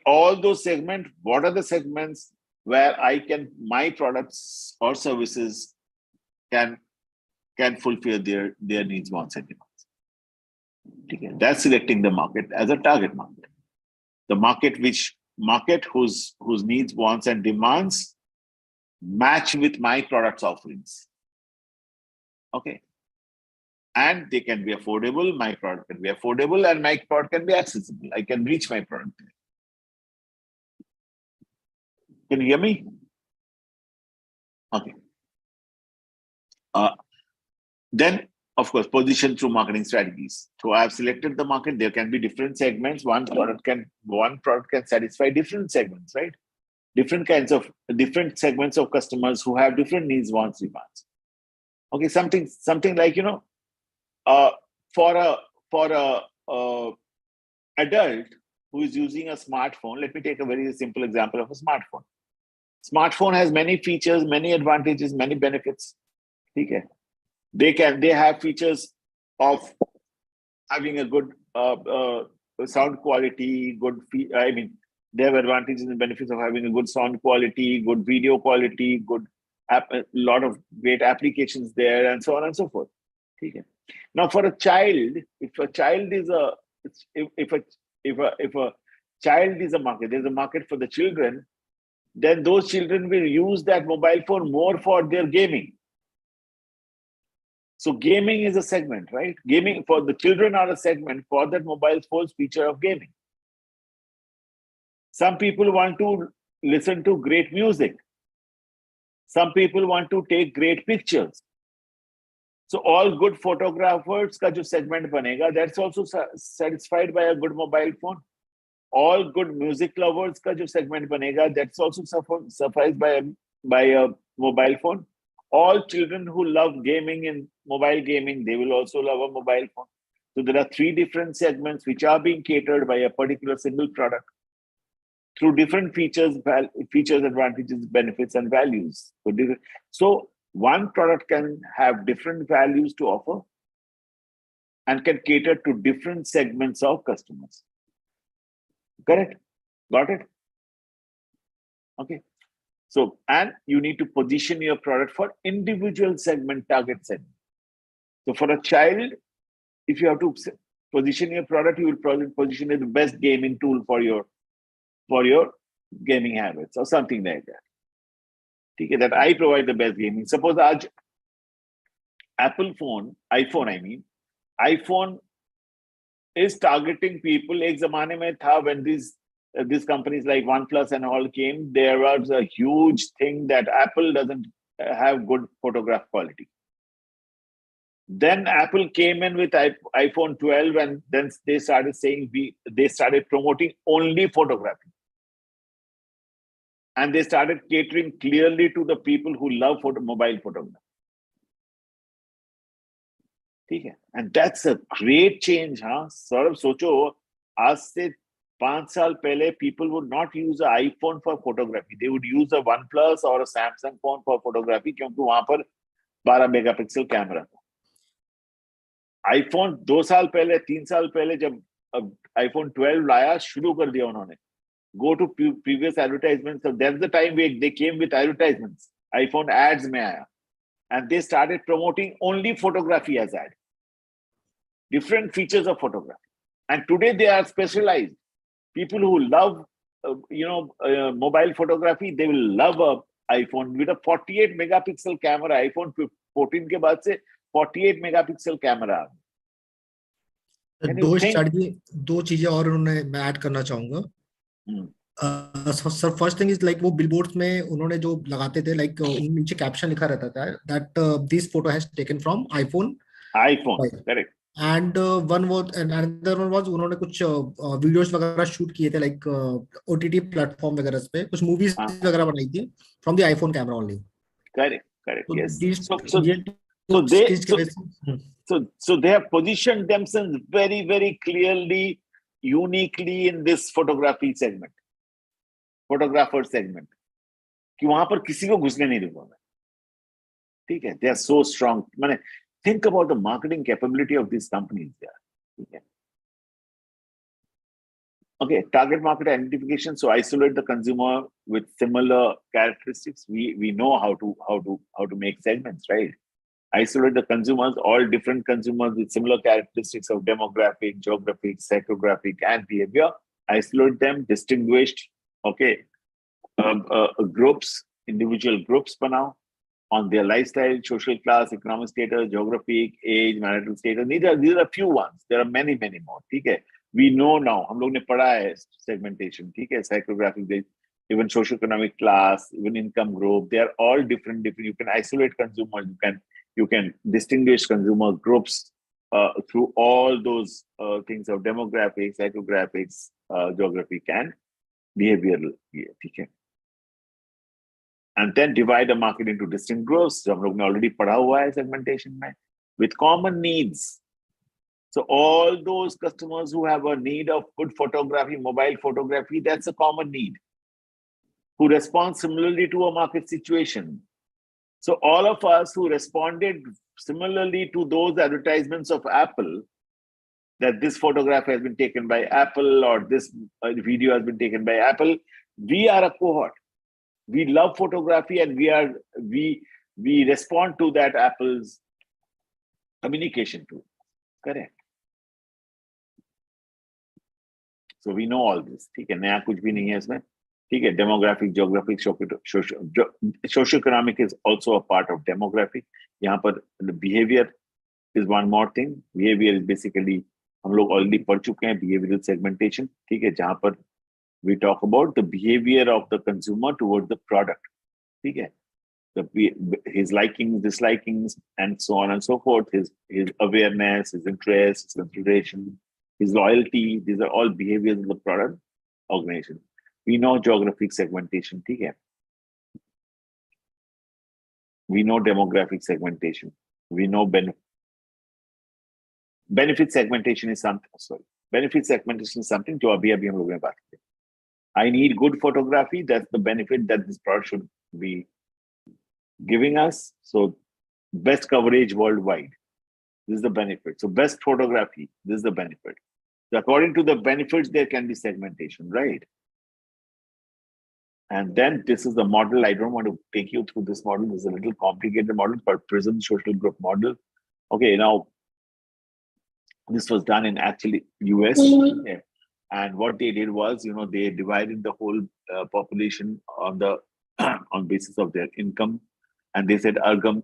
all those segments, what are the segments where my products or services can fulfill their needs, wants, and demands. Okay. That's selecting the market as a target market. The market whose needs, wants, and demands match with my products offerings. Okay. And they can be affordable. My product can be affordable, and my product can be accessible. I can reach my product. Can you hear me? Okay. Then, of course, position through marketing strategies. So I have selected the market. There can be different segments. One product can satisfy different segments, right? Different segments of customers who have different needs, wants, demands. Okay, something like, for a adult who is using a smartphone. Let me take a very simple example of a smartphone. Smartphone has many features, many advantages, many benefits. Okay. They have features of having a good sound quality, they have advantages and benefits of having a good sound quality, good video quality, a lot of great applications there, and so on and so forth. Okay. Now, for a child, if a child is a market, there's a market for the children, then those children will use that mobile phone more for their gaming. So gaming is a segment, right? Gaming for the children are a segment for that mobile phone's feature of gaming. Some people want to listen to great music. Some people want to take great pictures. So all good photographers ka jo segment banega, that's also satisfied by a good mobile phone. All good music lovers ka jo segment banega, that's also sufficed by a mobile phone. All children who love gaming and mobile gaming, they will also love a mobile phone. So there are 3 different segments which are being catered by a particular single product through different features, advantages, benefits, and values. So one product can have different values to offer and can cater to different segments of customers. Correct? Got it? Okay. So, and you need to position your product for individual segment, target segment. So for a child, if you have to position your product, you will position it the best gaming tool for your gaming habits or something like that. Okay, that I provide the best gaming. Suppose iPhone is targeting people. Ek zamane mein tha when these companies like OnePlus and all came, there was a huge thing that Apple doesn't have good photograph quality. Then Apple came in with iPhone 12, and then they started saying they started promoting only photography. And they started catering clearly to the people who love mobile photography. Okay. And that's a great change, huh? Saurabh, socho, aaj se 5 saal pehle, people would not use an iPhone for photography. They would use a OnePlus or a Samsung phone for photography क्योंकि वहाँ पर 12 megapixel camera था. iPhone 2 साल पहले, 3 साल पहले जब iPhone 12 लाया, शुरू कर दिया उन्होंने. Go to previous advertisements. So that's the time they came with advertisements. iPhone ads mein aaya. And they started promoting only photography as ad. Different features of photography. And today they are specialized. People who love, mobile photography, they will love a iPhone with a 48 megapixel camera. iPhone 14 के बाद से 48 megapixel camera. Can you think? दो चीजें और उन्होंने मैं add करना चाहूंगा. Sir first thing is like वो बिलबोर्ड्स में उन्होंने जो लगाते थे लाइक नीचे कैप्शन लिखा रहता था that this photo has taken from iPhone. Correct. And one was and another one was उन्होंने कुछ वीडियोस वगैरह शूट किए थे लाइक ओटीटी प्लेटफॉर्म वगैरह पे कुछ मूवीज वगैरह बनाई थी from the iPhone camera only. Correct. Yes. So they have positioned themselves very, very clearly, uniquely in this photography segment, photographer segment. कि वहां पर किसी को घुसने नहीं दूंगा मैं. ठीक है. They are so strong. मैंने think about the marketing capability of these companies there. ठीक है. Okay, target market identification. So isolate the consumer with similar characteristics. We know how to make segments, right? Isolate the consumers, all different consumers with similar characteristics of demographic, geographic, psychographic, and behavior. Isolate them, distinguished. Okay, groups, individual groups for now on their lifestyle, social class, economic status, geographic, age, marital status. These are a few ones. There are many more. Okay. We know now, हम लोग ने पढ़ा है segmentation, ठीक है, psychographic, even socioeconomic class, even income group, they are all different. You can isolate consumers, you can distinguish consumer groups through all those things of demographics, psychographics, geographic, and behavioral. ठीक है. And then divide the market into distinct groups. जो हम लोग ने already पढ़ा हुआ है segmentation में, with common needs. So all those customers who have a need of good photography, mobile photography, that's a common need, who respond similarly to a market situation. So all of us who responded similarly to those advertisements of Apple, that this photograph has been taken by Apple or this video has been taken by Apple, we are a cohort. We love photography and we respond to that Apple's communication tool. Correct. So we know all this. ठीक है, नया कुछ भी नहीं है इसमें. ठीक है, demographic, geographic, socioeconomic is also a part of demographic. यहाँ पर the behavior is one more thing. Behavior is basically हम लोग already पढ़ चुके हैं behavioral segmentation. ठीक है, जहाँ पर we talk about the behavior of the consumer towards the product. ठीक है, his likings, dislikings, and so on and so forth. His awareness, his interest, his consideration, his loyalty, these are all behaviors of the product organization. We know geographic segmentation, ठीक है. We know demographic segmentation. We know benefit segmentation is something. Sorry, benefit segmentation is something जो अभी हम लोगों ने बात की. I need good photography. That's the benefit that this product should be giving us. So best coverage worldwide. This is the benefit. So best photography. This is the benefit. So according to the benefits, there can be segmentation, right? And then this is the model. I don't want to take you through this model. This is a little complicated model called Prism Social Group Model. Okay, now this was done in actually US. Yeah. And what they did was, they divided the whole population on the on basis of their income. And they said urban,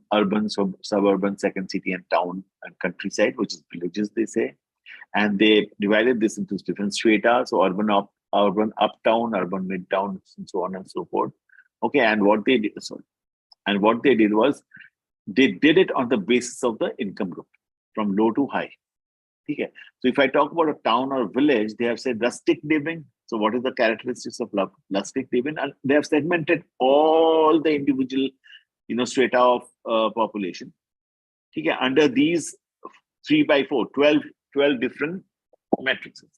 suburban, second city and town and countryside, which is villages, they say. And they divided this into different strata. So urban uptown, urban midtown, and so on and so forth. Okay, and what they did, was they did it on the basis of the income group, from low to high. Okay. So if I talk about a town or village, they have said rustic living. So what is the characteristics of rustic living? And they have segmented all the individual strata of population. Okay, under these 3x4, 12 different matrices.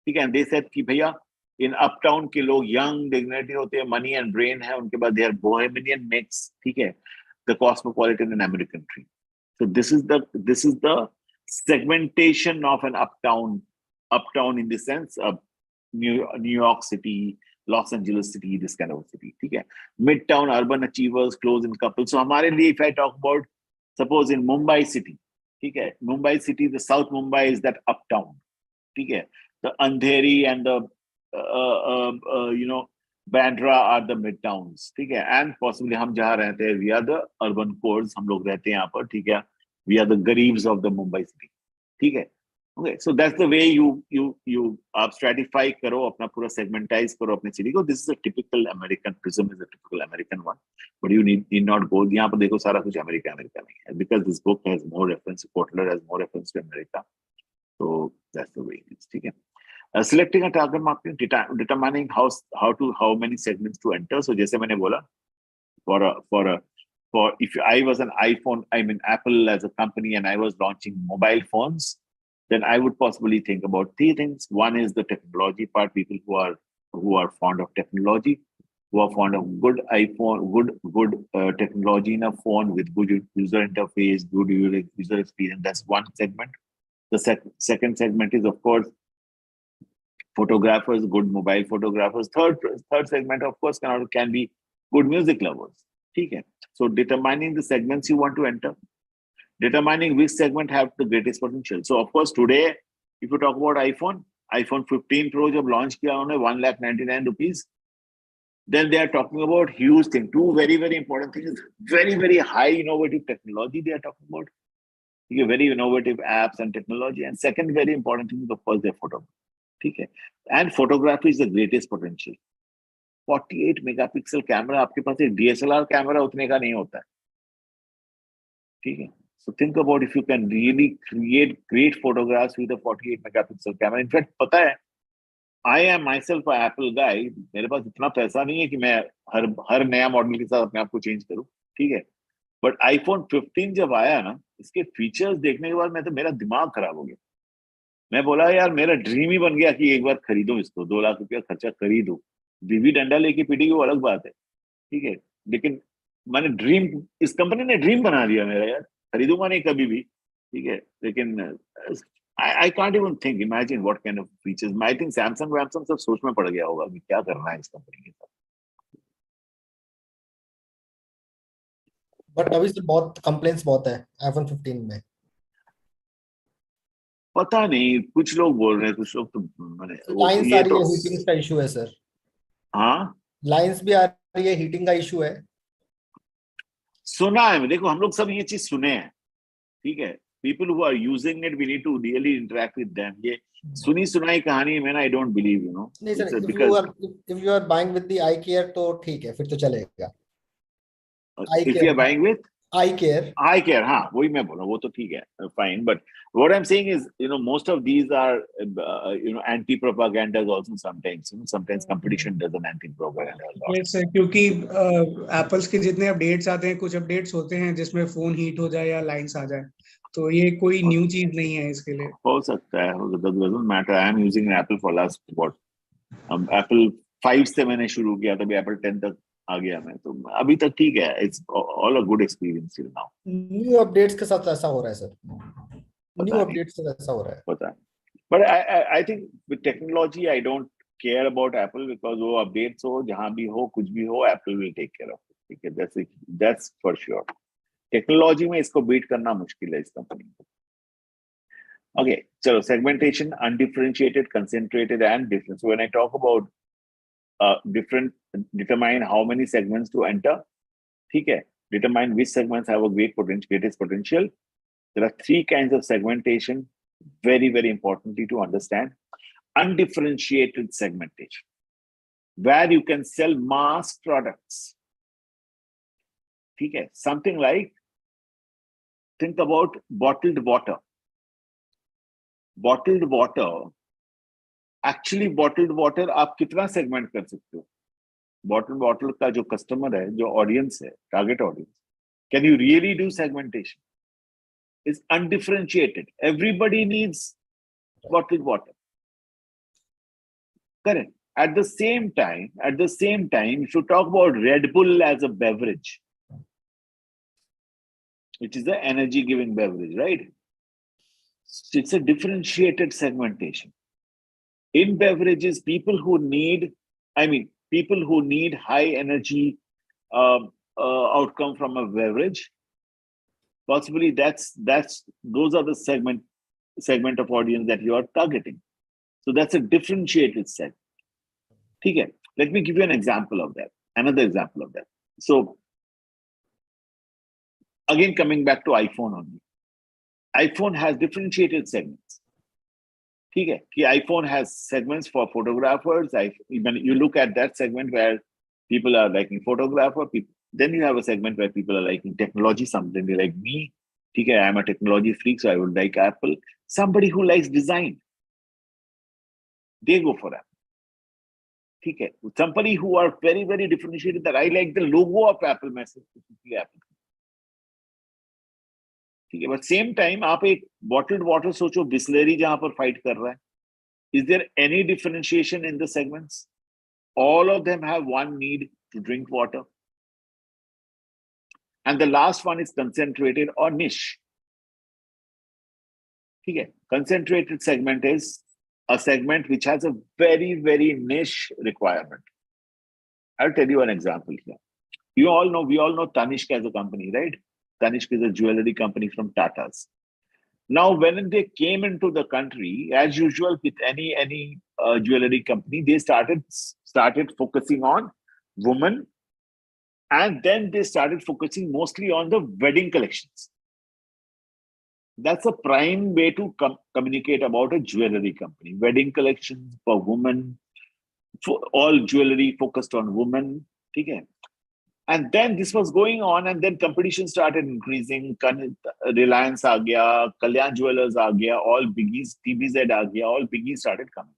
Okay, and they said कि भैया in uptown के लोग young, dignity होते हैं, money and brain है, उनके बाद they are bohemian mix. ठीक है, the cosmopolitan and American tree. So this is the segmentation of an uptown in the sense of New York City, Los Angeles City, this kind of a city. ठीक है, midtown urban achievers, close-in couples. So हमारे लिए, if I talk about, suppose in Mumbai City, ठीक है, Mumbai City, the South Mumbai is that uptown. ठीक है. The Andheri and the Bandra are the mid towns, ठीक है. And possibly हम जहाँ रहते हैं, we are the urban cores, हम लोग रहते हैं यहाँ पर, ठीक है. We are the गरीब्स of the Mumbai city, ठीक है. Okay, so that's the way you आप stratify करो, अपना पूरा segmentize करो अपने city को. This is a typical American, Prism is a typical American one, but you need not go. यहाँ पर देखो सारा कुछ अमेरिका नहीं है, because this book has more reference, Kotler has more reference to America, so that's the way it is, ठीक है. Selecting a target market, determining how many segments to enter. So जैसे मैंने बोला, for if I was an iPhone, I mean Apple as a company, and I was launching mobile phones, then I would possibly think about three things. One is the technology part, people who are fond of technology, who are fond of good iPhone, good technology in a phone with good user interface, good user experience. That's one segment. The second segment is, of course, photographers, good mobile photographers. Third segment, of course, can be good music lovers. Okay. So determining the segments you want to enter, determining which segment have the greatest potential. So of course, today, if you talk about iPhone 15 Pro jab launch kiya unhone, 1,99,000 rupees, then they are talking about huge thing. Two very, very important things. Very, very high innovative technology they are talking about. Very innovative apps and technology. And second very important thing is, of course, their photography. Okay. And photography is the greatest potential. 48 megapixel camera, आपके पास एक DSLR camera उतने का नहीं होता है, ठीक है. So think about if you can really create great photographs with a 48 megapixel camera. In fact, पता है, I am myself an Apple guy. मेरे पास इतना पैसा नहीं है कि मैं हर नया मॉडल के साथ अपने आप को चेंज करूं, ठीक है. बट iPhone 15 जब आया ना, इसके फीचर्स देखने के बाद मेरा दिमाग खराब हो गया. मैं बोला यार, मेरा ड्रीम ही बन गया कि एक बार खरीदूं इसको, 2 लाख रुपया खर्चा खरीदूं. बीवी डंडा लेके पीटी, वो अलग बात है, ठीक है. लेकिन मैंने ड्रीम, इस कंपनी ने ड्रीम बना दिया मेरा, यार खरीदूंगा नहीं कभी भी, ठीक है. लेकिन I can't even think, imagine what kind of features. I think Samsung सब सोच में पड़ गया होगा कि क्या करना है इस कंपनी के साथ. बट अभी से बहुत कंप्लेंट्स बहुत है iPhone 15 में. पता नहीं, कुछ लोग बोल रहे हैं, कुछ लोग तो मैंने लाइंस आ ये रही तो है, हीटिंग का इशू है सर. हाँ, लाइंस भी आ रही है, हीटिंग का इशू है. सुना है, देखो हम लोग सब ये चीज सुने हैं, ठीक है. People who are using it, we need to really interact with them. ये सुनी सुनाई कहानी में, I don't believe, नहीं sir, because if you are buying with the eye care तो ठीक है, फिर तो चलेगा. if you are buying with eye care, हाँ, वही मैं बोल रहा हूँ, वो तो ठीक है, fine. But what I'm saying is, most of these are, anti-propagandas also sometimes. Sometimes competition does an anti-propaganda a lot. yes, क्योंकि एप्पल्स के जितने अपडेट्स आते हैं, कुछ अपडेट्स होते हैं जिसमें फोन हीट हो जाए या लाइंस आ जाए, तो ये कोई न्यू चीज नहीं है इसके लिए. हो सकता है, doesn't matter. I am using Apple for last Apple 5 से मैंने शुरू किया, तभी Apple 10 तक आ गया मैं, तो अभी तक ठीक है. It's all a good experience till now. New updates के साथ ऐसा हो रहा है सर. न्यू अपडेट्स से ऐसा हो रहा है. पता है. But I think with technology, I don't care about Apple, because वो updates हो, जहाँ भी हो, कुछ भी हो, Apple will take care of it. ठीक है, that's for sure. टेक्नोलॉजी में इसको बीट करना मुश्किल है इस कंपनी को. Okay, so segmentation, undifferentiated, concentrated, and different. So when I talk about determine how many segments to enter, ठीक है, determine which segments have a greatest potential. There are 3 kinds of segmentation, very, very importantly to understand. Undifferentiated segmentation, where you can sell mass products. ठीक है, something like, think about bottled water. Bottled water, actually bottled water आप कितना segment कर सकते हो? Bottled water का जो customer है, जो audience है, target audience, can you really do segmentation? It's undifferentiated. Everybody needs bottled water. Correct. At the same time, if you talk about Red Bull as a beverage, which is an energy-giving beverage, right? It's a differentiated segmentation. In beverages, people who need high energy outcome from a beverage, possibly those are the segment of audience that you are targeting. So that's a differentiated segment. Okay, let me give you an example of that. Another example of that. So again, coming back to iPhone only. iPhone has differentiated segments. Okay, iPhone has segments for photographers. Even you look at that segment where people are liking photographer. Then you have a segment where people are liking technology. Something like me. Okay, I'm a technology freak, so I would like Apple. Somebody who likes design, they go for Apple. Okay, somebody who are very, very differentiated, that I like the logo of Apple message. Apple. Okay, but same time, आप एक bottled water सोचो, Bisleri जहां पर fight कर रहा है. Is there any differentiation in the segments? All of them have one need to drink water. And the last one is concentrated or niche. Okay, concentrated segment is a segment which has a very, very niche requirement. I'll tell you an example here. We all know Tanishq as a company, right? Tanishq is a jewelry company from Tata's. Now, when they came into the country, as usual with any jewelry company, they started focusing on women, and then they started focusing mostly on the wedding collections. That's a prime way to communicate about a jewelry company. Wedding collections for women, for all jewelry focused on women. Okay. And then this was going on, and then competition started increasing. Reliance aa gaya, Kalyan Jewelers aa gaya, all biggies, TBZ aa gaya, all biggies started coming.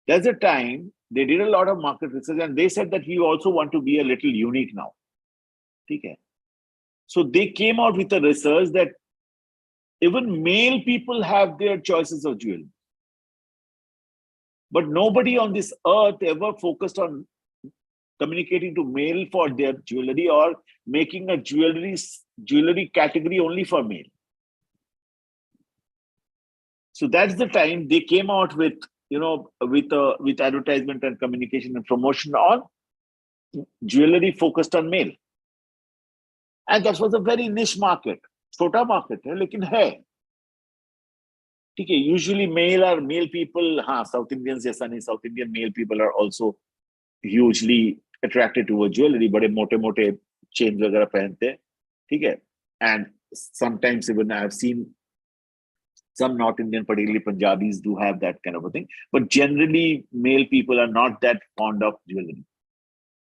There's a time they did a lot of market research, and they said that we also want to be a little unique now. Okay. So they came out with a research that even male people have their choices of jewelry. But nobody on this earth ever focused on communicating to male for their jewelry or making a jewelry category only for male. So that's the time they came out with, with advertisement and communication and promotion on jewelry focused on male. And that was a very niche market. Chota market hai, lekin hai. Okay, usually male people, South Indians, South Indian male people are also hugely attracted to a jewelry, bade mote chains वगैरह पहनते हैं, ठीक है? And sometimes even I have seen some North Indian, particularly Punjabis, do have that kind of a thing. But generally, male people are not that fond of jewelry.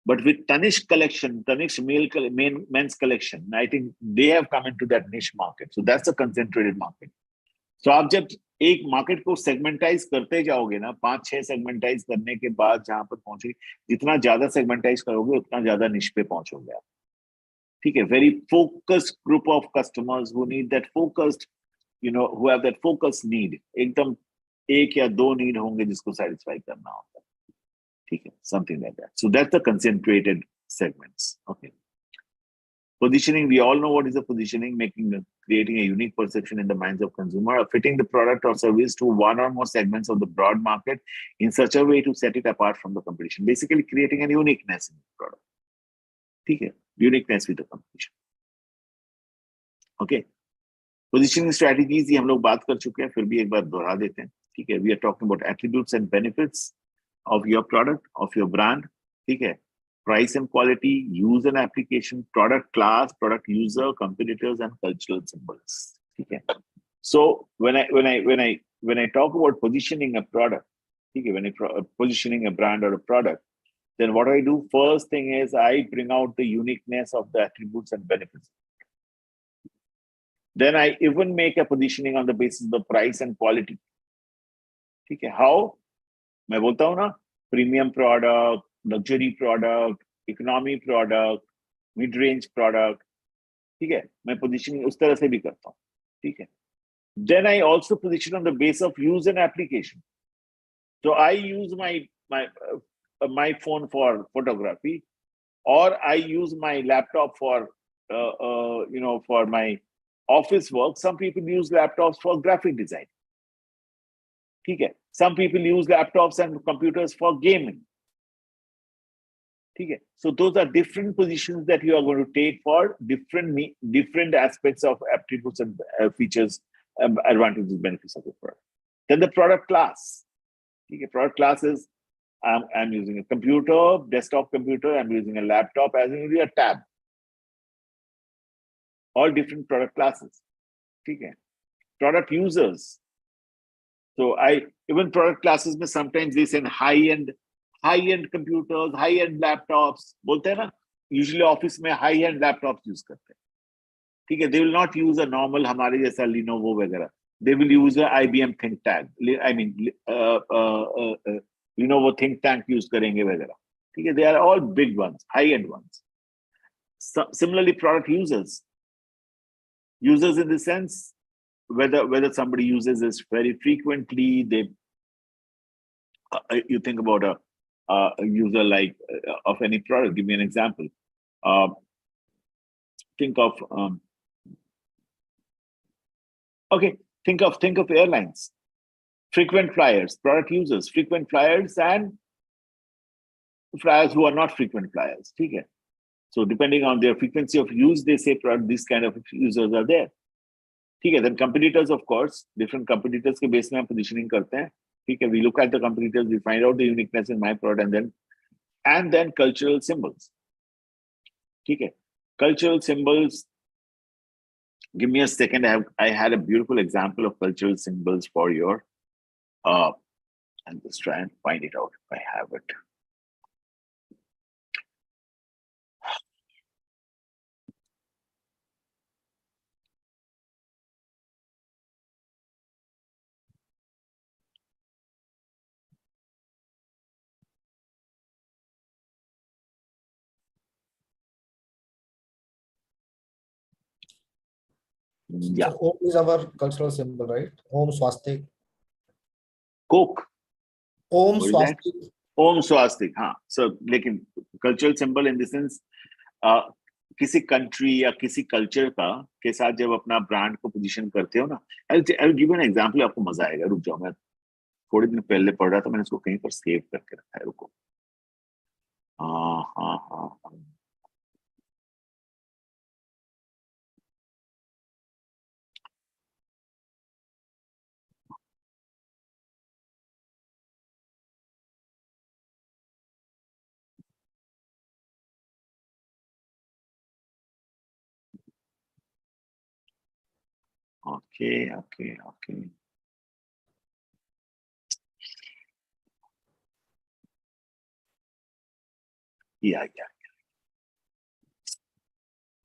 But with Tanishq collection, Tanishq men's collection, I think they have come into that niche market. So that's a concentrated market. So आप जब एक market को segmentise करते जाओगे ना, 5-6 segmentise करने के बाद जहां पर पहुंचे, जितना ज्यादा सेगमेंटाइज करोगे उतना ज्यादा निश पे पहुंचोगे आप. ठीक है, very focused group of customers who need that focused, who have that focused need. एकदम एक या दो नीड होंगे जिसको सेटिस्फाई करना होता है. ठीक है, something like that. So that's the concentrated segments. Okay. Positioning, we all know what is the positioning, creating a unique perception in the minds of consumer, fitting the product or service to one or more segments of the broad market in such a way to set it apart from the competition. Basically creating a uniqueness in the product. Okay, uniqueness with the competition. Okay. Positioning strategies ही हम लोग बात कर चुके हैं, फिर भी एक बार दोहरा देते हैं. ठीक है, we are talking about attributes and benefits of your product, of your brand. ठीक है. Price and quality, use and application, product class, product user, competitors, and cultural symbols. Okay. So when I talk about positioning a product, okay, when I positioning a brand or a product, then what I do first thing is I bring out the uniqueness of the attributes and benefits. Then I even make a positioning on the basis of the price and quality. Okay. How? मैं बोलता हूँ ना, premium product, luxury product, economy product, mid-range product. ठीक है, मैं positioning उस तरह से भी करता हूँ. ठीक है. Then I also position on the base of use and application. So I use my phone for photography, or I use my laptop for for my office work. Some people use laptops for graphic design. ठीक है. Some people use laptops and computers for gaming. Okay. So those are different positions that you are going to take for different aspects of attributes and features, advantages, benefits of the product. Then the product class. Okay, product class is I'm using a computer, desktop computer. I'm using a laptop. As in a tab. All different product classes. Okay. Product users. So even product classes, में sometimes they send high-end computers, high-end laptops. बोलते हैं ना? Usually office में high-end laptops use करते हैं. ठीक है? They will not use a normal हमारे जैसा Lenovo वगैरह. They will use a IBM ThinkTank. I mean, Lenovo ThinkTank use करेंगे वगैरह. ठीक है? They are all big ones, high-end ones. Similarly, product users. Users in the sense whether somebody uses this very frequently, you think about a user like of any product. Give me an example. Think of think of airlines. Frequent flyers, product users, frequent flyers, and flyers who are not frequent flyers. Okay. So depending on their frequency of use, they say these kind of users are there. Okay. Then competitors, of course, different competitors के base में हम positioning करते हैं. Okay. We look at the competitors, we find out the uniqueness in my product, and then cultural symbols. Okay. Cultural symbols. Give me a second. I had a beautiful example of cultural symbols for your. I'll just try and find it out if I have it. Yeah. So Om is our cultural symbol, right? Om Swastik. Coke. Om What is that? Swastik. Om Swastik. हाँ. So लेकिन cultural symbol in the sense किसी country या किसी culture के साथ जब अपना brand को position करते हो ना, I'll give you an example. आपको मजा आएगा. रुक जाओ, मैं थोड़े दिन पहले पढ़ रहा था, मैंने इसको कहीं पर सेव करके रखा है. रुको. हाँ. Okay. Yeah.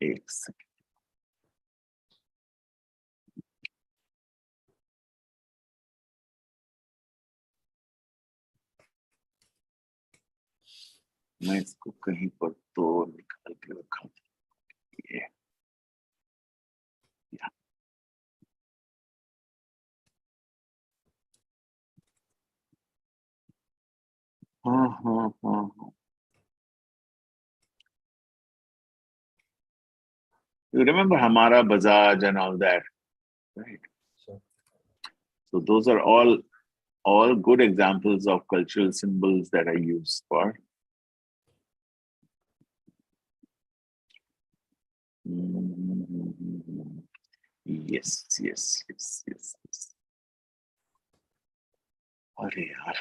एक second. मैं इसको कहीं पर तो निकाल के रखा था. ये. Yeah. हाँ. You remember Hamara Bajaj and all that, right? Sure. So those are all good examples of cultural symbols that I use for. Yes. अरे यार.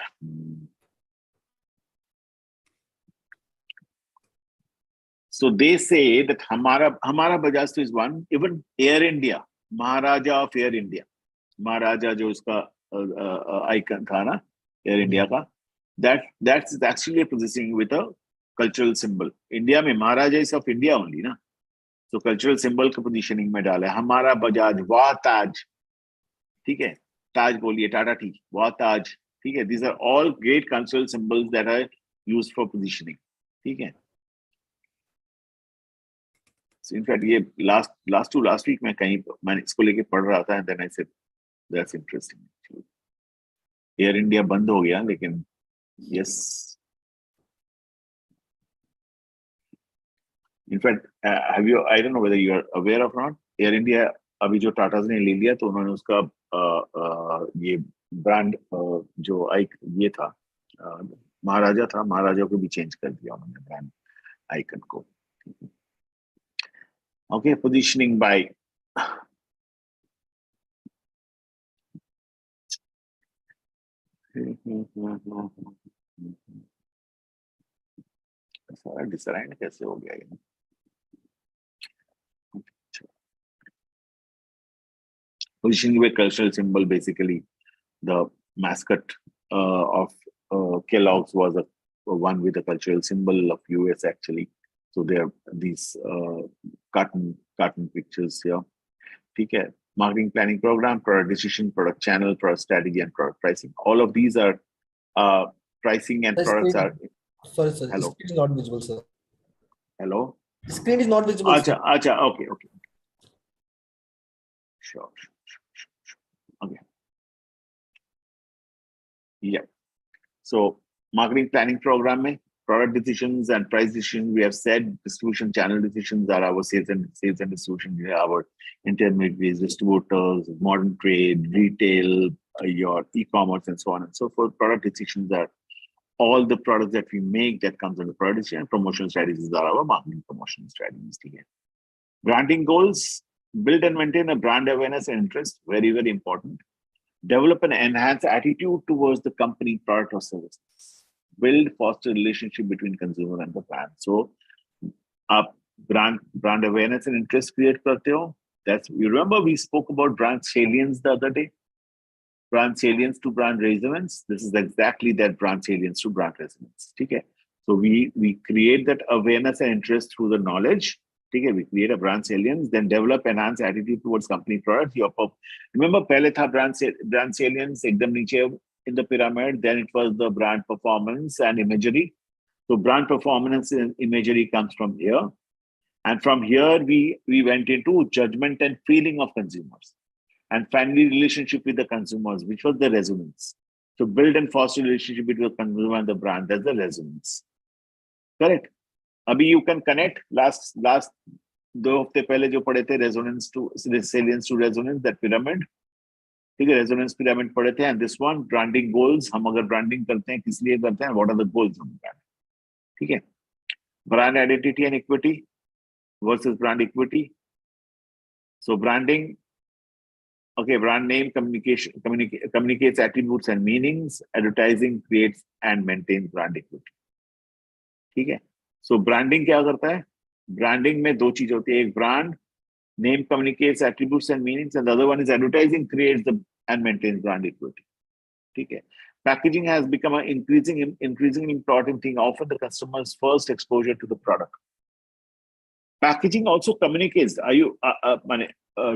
So they say that Hamara Bajaj is one. Even Air India, Maharaja of Air India, Maharaja जो उसका icon था ना, Air India का, that's actually a positioning with a cultural symbol. India में Maharaja is of India only ना, so cultural symbol का positioning में डाला है. हमारा बजाज, वाह ताज, ठीक है, ताज बोलिए, टाटा टी, वाह ताज, ठीक है. These are all great cultural symbols that are used for positioning. ठीक है. So in fact, ये last week मैंने इसको लेके पढ़ रहा था, and then I said that's interesting. Air India बंद हो गया, लेकिन yes. In fact, I don't know whether you are aware of not, Air India अभी जो टाटा ने ले लिया, तो उन्होंने उसका ये ब्रांड जो ये था महाराजा था, महाराजा को भी चेंज कर दिया उन्होंने ब्रांड आइकन को. Okay, positioning by सारा डिजाइन कैसे हो गया ये? Positioning a cultural symbol, basically the mascot of Kellogg's was a one with a cultural symbol of US actually. So there are these cartoon pictures here. Okay. Marketing planning program, product decision, product channel, product strategy, and product pricing. All of these are pricing and The products are. screen, sorry, sir. Hello. Screen is not visible, sir. Hello. The screen is not visible, sir. Acha, okay. Sure. Okay. Yeah. So marketing planning program mein, product decisions and price decisions, we have said distribution channel decisions are our sales and distribution, we have our intermediaries, distributors, modern trade, retail, your e-commerce, and so on and so forth. Product decisions are all the products that we make that comes under product decision, and promotional strategies are our marketing promotion strategies. Branding goals, build and maintain a brand awareness and interest, very, very important. Develop an enhanced attitude towards the company, product, or service. Build, foster relationship between consumer and the brand. So, brand awareness and interest create karte ho. That's, you remember we spoke about brand salience the other day. Brand salience to brand resonance. This is exactly that, brand salience to brand resonance. Okay. So we create that awareness and interest through the knowledge. Okay, we create a brand salience, then develop enhanced attitude towards company products. Remember, pehle tha brand salience, ekdam niche in the pyramid. Then it was the brand performance and imagery. So brand performance and imagery comes from here, and from here we went into judgment and feeling of consumers, and finally relationship with the consumers, which was the resonance. So build and foster relationship between the consumer and the brand. That's the resonance. Correct. Abhi you can connect last 2 हफ्ते पहले जो पढ़े थे resonance to salience to resonance, that pyramid. ठीक है, resonance pyramid पढ़े थे, and this one branding goals. हम अगर branding करते हैं किस लिए करते हैं? What are the goals of the brand? ठीक है. Brand identity and equity versus brand equity. So branding, okay, brand name communicates attributes and meanings. Advertising creates and maintains brand equity. ठीक है. So branding क्या करता है? Branding में 2 चीज होती है. एक brand name communicates attributes and meanings, and the other one is advertising creates and maintains brand equity. ठीक है. Packaging has become an increasingly important thing. Often the customer's first exposure to the product. Packaging also communicates. Are you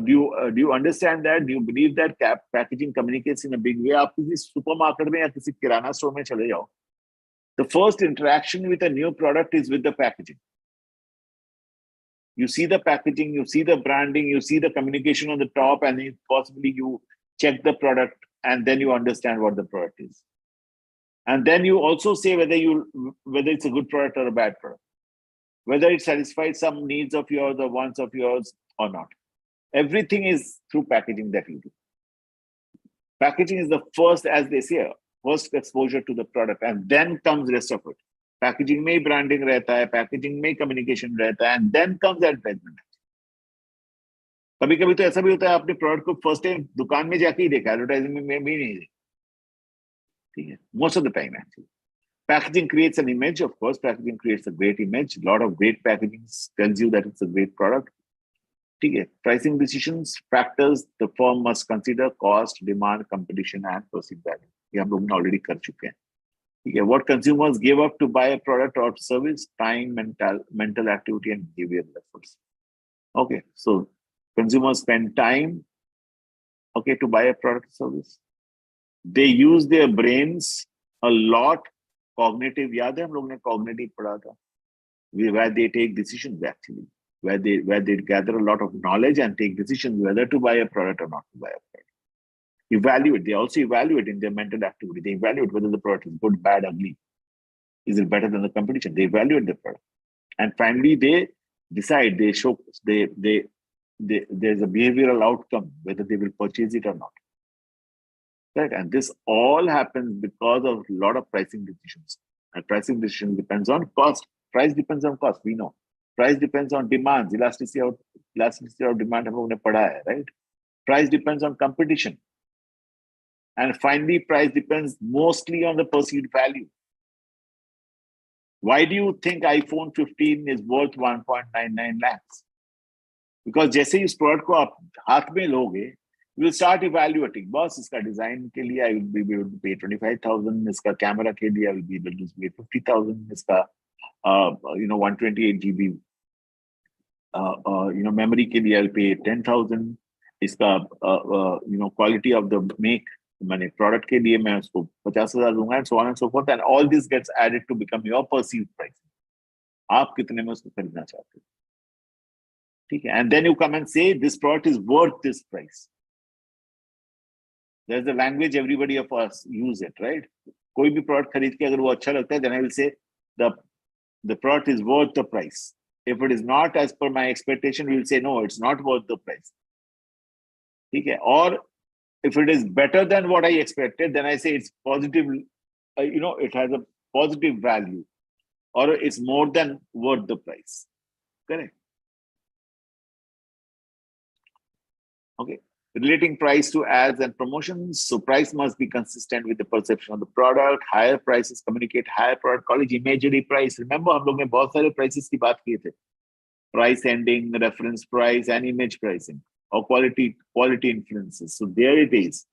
do you understand that? Do you believe that packaging communicates in a big way? आप किसी supermarket में या किसी किराना store में चले जाओ, the first interaction with a new product is with the packaging. You see the packaging, you see the branding, you see the communication on the top, and possibly you check the product, and then you understand what the product is. And then you also say whether it's a good product or a bad product, whether it satisfies some needs of yours or wants of yours or not. Everything is through packaging that you do. Packaging is the first, as they say, first exposure to the product, and then comes rest of it. Packaging में branding रहता है, packaging में communication रहता है, and then comes advertisement. कभी-कभी तो ऐसा भी होता है, आपने product को first time दुकान में जाके ही देखा, advertising में भी नहीं देखा. ठीक है, most of the time actually. Packaging creates an image, of course. Packaging creates a great image. A lot of great packaging tells you that it's a great product. ठीक है, pricing decisions, factors the firm must consider: cost, demand, competition, and perceived value. ये हम लोग already कर चुके हैं. ठीक है, what consumers give up to buy a product or service: time, mental activity, and behavioral efforts. Okay, so consumers spend time, okay, to buy a product or service. They use their brains a lot. Cognitive, याद है हम लोग ने cognitive पढ़ा था, where they take decisions actually, where they gather a lot of knowledge and take decisions whether to buy a product or not to buy a product. Evaluate. They also evaluate in their mental activity. They evaluate whether the product is good, bad, ugly. Is it better than the competition? They evaluate the product, and finally they decide. They show. There's a behavioral outcome whether they will purchase it or not. Right, and this all happens because of a lot of pricing decisions. And pricing decision depends on cost. Price depends on cost. We know. Price depends on demands. Elasticity of demand हम लोगों ने पढ़ा है, right? Price depends on competition. And finally, price depends mostly on the perceived value. Why do you think iPhone 15 is worth 1.99 lakhs? Because जैसे ही इस product को आप हाथ में लोगे, you will start evaluating. Boss इसका डिजाइन के लिए I will be able to pay 25,000. इसका कैमरा के लिए I will be able to pay 50,000. इसका 128 GB memory के लिए I will pay 10,000. इसका quality of the make मैंने प्रोडक्ट के लिए मैं उसको 50,000 दूंगा, and so on and so forth, and all this gets added to become your perceived price. आप कितने में उसको खरीदना चाहते हो, ठीक है? And then you come and say this product is worth this price. There's the language everybody of us use it, right? कोई भी प्रोडक्ट खरीद के अगर वो अच्छा लगता है, then I will say the product is worth the price. If it is not as per my expectation, we will say no, it's not worth the price. ठीक है? Or if it is better than what I expected, then I say it's positive, it has a positive value, or it's more than worth the price. Correct? Okay. Relating price to ads and promotions. So price must be consistent with the perception of the product. Higher prices communicate higher product quality. Imagery price. Remember, हम लोग ने बहुत सारे prices की बात की थी. Price ending, reference price, and image pricing, or quality influences. So there it is.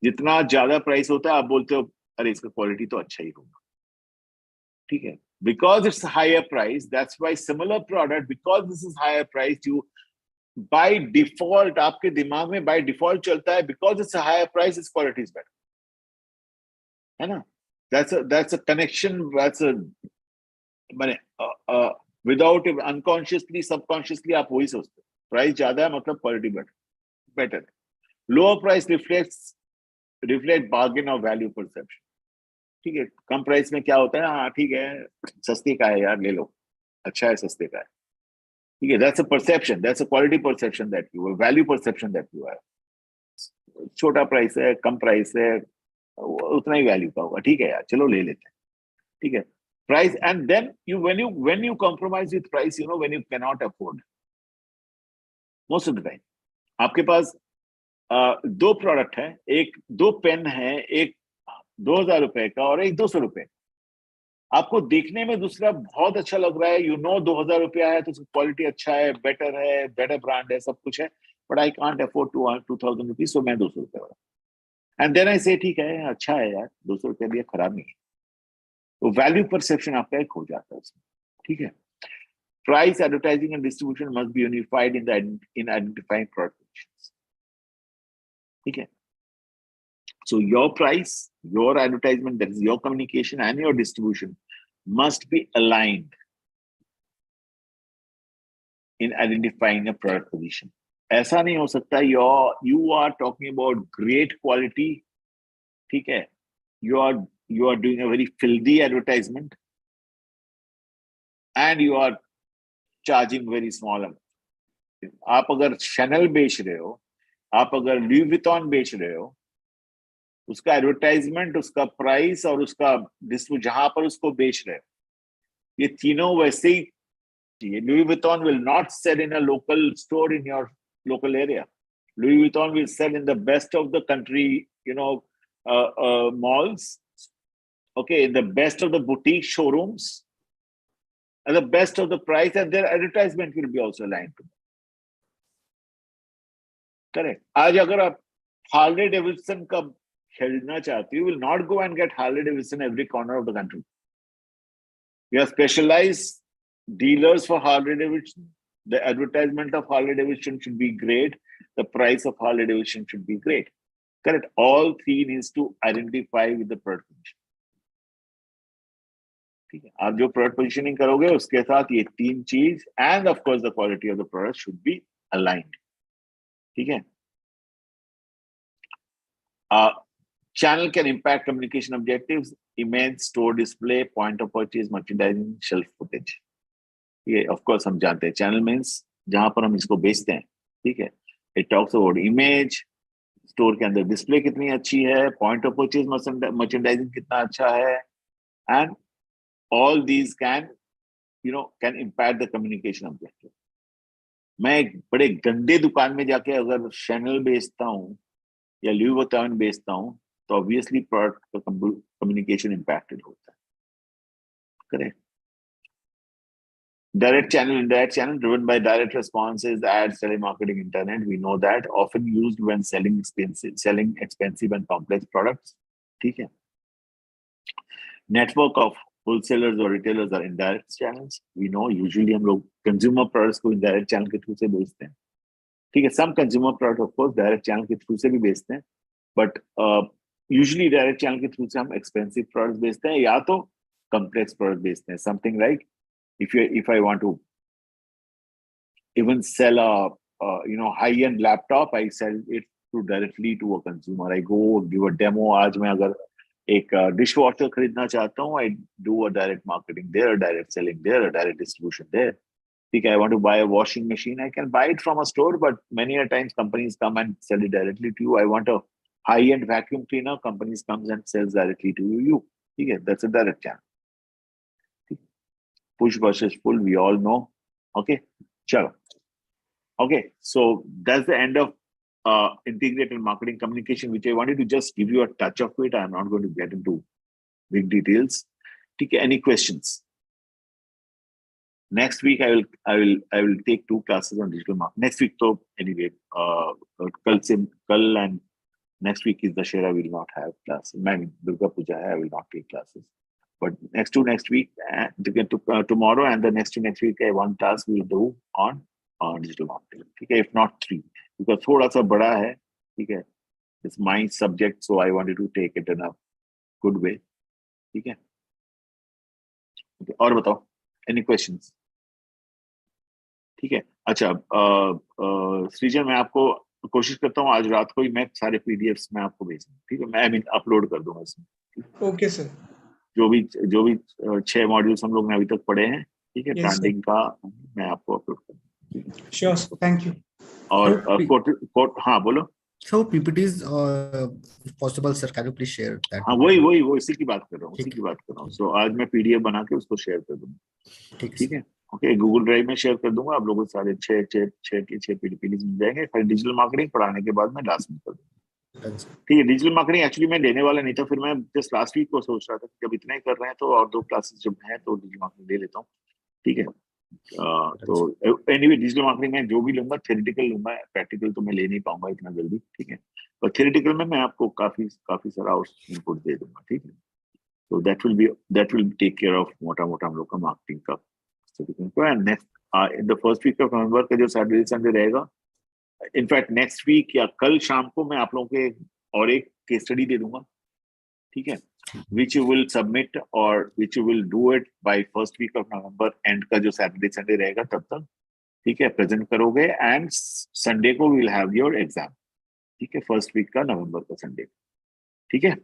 जितना ज्यादा प्राइस होता है, आप बोलते हो अरे इसका क्वालिटी तो अच्छा ही होगा, ठीक है? Because it's a higher price, that's why similar product, because this is higher price, you by default आपके दिमाग में by default चलता है, because it's a higher price, its quality is better, है ना? That's a connection. That's a without unconsciously, subconsciously आप वही सोचते हो, प्राइस ज्यादा है मतलब quality better. Lower price reflect bargain or value perception. ठीक है? कम प्राइस में क्या होता है, हाँ ठीक है, सस्ते का है यार, ले लो, अच्छा है, सस्ते का है, ठीक है? That's a perception, that's a quality perception that you have, value perception that you have. छोटा प्राइस है, कम प्राइस है, उतना ही वैल्यू का होगा, ठीक है यार, चलो ले लेते हैं, ठीक है? Price, and then when you compromise with price, when you cannot afford, most of the time आपके पास दो प्रोडक्ट है, दो पेन है, एक 2,000 रुपए का और एक 200 रुपए। आपको देखने में दूसरा बहुत अच्छा लग रहा है, 2,000 रुपया है तो उसकी क्वालिटी अच्छा है, बेटर ब्रांड है, सब कुछ है, but I can't afford 2,000 rupees, so मैं 200 रुपए वाला। एंड देन आई से ठीक है, अच्छा है यार, 200 रुपये भी खराब नहीं है। तो वैल्यू परसेप्शन आपका एक हो जाता है उसमें, ठीक है? Price, advertising and distribution must be unified in identifying product positions, ठीक है? So your price, your advertisement, that is your communication, and your distribution must be aligned in identifying a product position. ऐसा नहीं हो सकता you are talking about great quality, ठीक है? You are doing a very filthy advertisement and you are charging very small amount. आप अगर Chanel बेच रहे हो, आप अगर Louis Vuitton बेच रहे हो, उसका एडवर्टाइजमेंट, उसका प्राइस और उसका जहां पर उसको बेच रहे हो, ये तीनों वैसे ही चाहिए। Louis Vuitton will not sell in a local store in your local area. Louis Vuitton will sell in the best of the country, malls, okay, in the best of the boutique showrooms, and the best of the price, and their advertisement will be also aligned to that. Correct. आज अगर आप Harley Davidson का खरीदना चाहते हो, you will not go and get Harley Davidson every corner of the country. You have specialized dealers for Harley Davidson. The advertisement of Harley Davidson should be great. The price of Harley Davidson should be great. Correct. All three needs to identify with the product position. ठीक है? आप जो product positioning करोगे उसके साथ ये तीन चीज, and of course the quality of the product should be aligned. ठीक है? Channel can impact communication objectives, image, store display, point of purchase, merchandising, shelf footage. ये of course हम जानते हैं, channel means जहां पर हम इसको बेचते हैं, ठीक है? It talks about image, store के अंदर display कितनी अच्छी है, point of purchase, merchandising कितना अच्छा है, and all these can impact the communication objective. मैं एक बड़े गंदे दुकान में जाके अगर Chanel बेचता हूँ या लुई वुइटन बेचता हूँ तो ऑब्वियसली प्रोडक्ट का कम्युनिकेशन इम्पैक्टेड होता है, correct. Direct channel, indirect channel, driven by direct responses, ads, telemarketing, internet. We know that often used when selling expensive and complex products. ठीक है. Network of wholesalers or retailers are indirect channels. We know usually हम लोग consumer products को indirect channel के through से बेचते हैं. ठीक है. Some consumer products of course direct channel के through से भी बेचते हैं, but usually direct channel के through से हम expensive products बेचते हैं या तो complex products बेचते हैं. Something like if I want to even sell a high-end laptop, I sell it directly to a consumer. I go give a demo. आज मैं अगर एक dishwasher खरीदना चाहता हूँ, I do a direct marketing there, a direct selling there, a direct distribution there. ठीक है. I want to buy a washing machine. I can buy it from a store, but many a times companies come and sell it directly to you. I want a high-end vacuum cleaner. Companies comes and sells directly to you. ठीक है. That's a direct channel. Push versus pull, we all know. Okay, chalo. Okay, so that's the end of integrated marketing communication, which I wanted to just give you a touch of it. I'm not going to get into big details. Okay, any questions? Next week I will take 2 classes on digital marketing. Next week, so anyway, kal and next week is Dussehra. We will not have classes. I mean, Durga Puja hai, I will not take classes. But next week, tomorrow and the next week, one class we will do on digital marketing. Okay, if not 3, because thoda sa bada hai. Okay, it's my subject, so I wanted to take it in a good way. Okay. और बताओ, any questions? ठीक है. अच्छा, सृजन, मैं आपको कोशिश करता हूँ आज रात को ही मैं सारे PDFs में आपको भेज दूँ. ठीक है, मैं अपलोड कर दूंगा इसमें. Okay sir. जो भी 6 मॉड्यूल्स हम लोग ने अभी तक पढ़े हैं, ठीक है, ब्रांडिंग का मैं आपको अपलोड कर दूंगा. Sure, thank you. और हाँ बोलो. So PPTs, if possible, sir, can you please share that? हाँ, वही इसी की बात कर रहा हूँ. सो आज मैं PDF बना के उसको शेयर कर दूंगा. ठीक है. ओके, गूगल ड्राइव में शेयर कर दूंगा. आप लोगों को सारे 6 PPTs मिल जाएंगे. फिर डिजिटल मार्केटिंग पढ़ाने के बाद मैं लास्ट में कर दूंगा. ठीक है. डिजिटल मार्केटिंग एक्चुअली मैं लेने वाला नहीं था, फिर मैं जस्ट लास्ट वीक को सोच रहा था कि जब इतना ही कर रहे हैं तो और 2 क्लासेस जब हैं तो डिजिटल मार्केटिंग ले लेता हूँ. ठीक है. तो एनीवे डिजिटल मार्केटिंग में जो भी लूंगा थ्योरेटिकल लूंगा, प्रैक्टिकल तो मैं ले नहीं पाऊंगा इतना जल्दी. ठीक है. पर थ्योरेटिकल में मैं आपको काफी सारा इनपुट दे दूंगा. ठीक है. तो that will take care of मोटा हम लोग का मार्केटिंग का. Next the first week of November का जो सैटरडे संडे रहेगा, इनफैक्ट नेक्स्ट वीक या कल शाम को मैं आप लोगों के और एक केस स्टडी दे दूंगा. ठीक है. which you will submit or which you will do it by first week of November end का जो सैटरडे संडे रहेगा तब तक. ठीक है. प्रेजेंट करोगे एंड संडे को विल हैव योर एग्जाम. ठीक है. फर्स्ट वीक का नवंबर का संडे. ठीक है.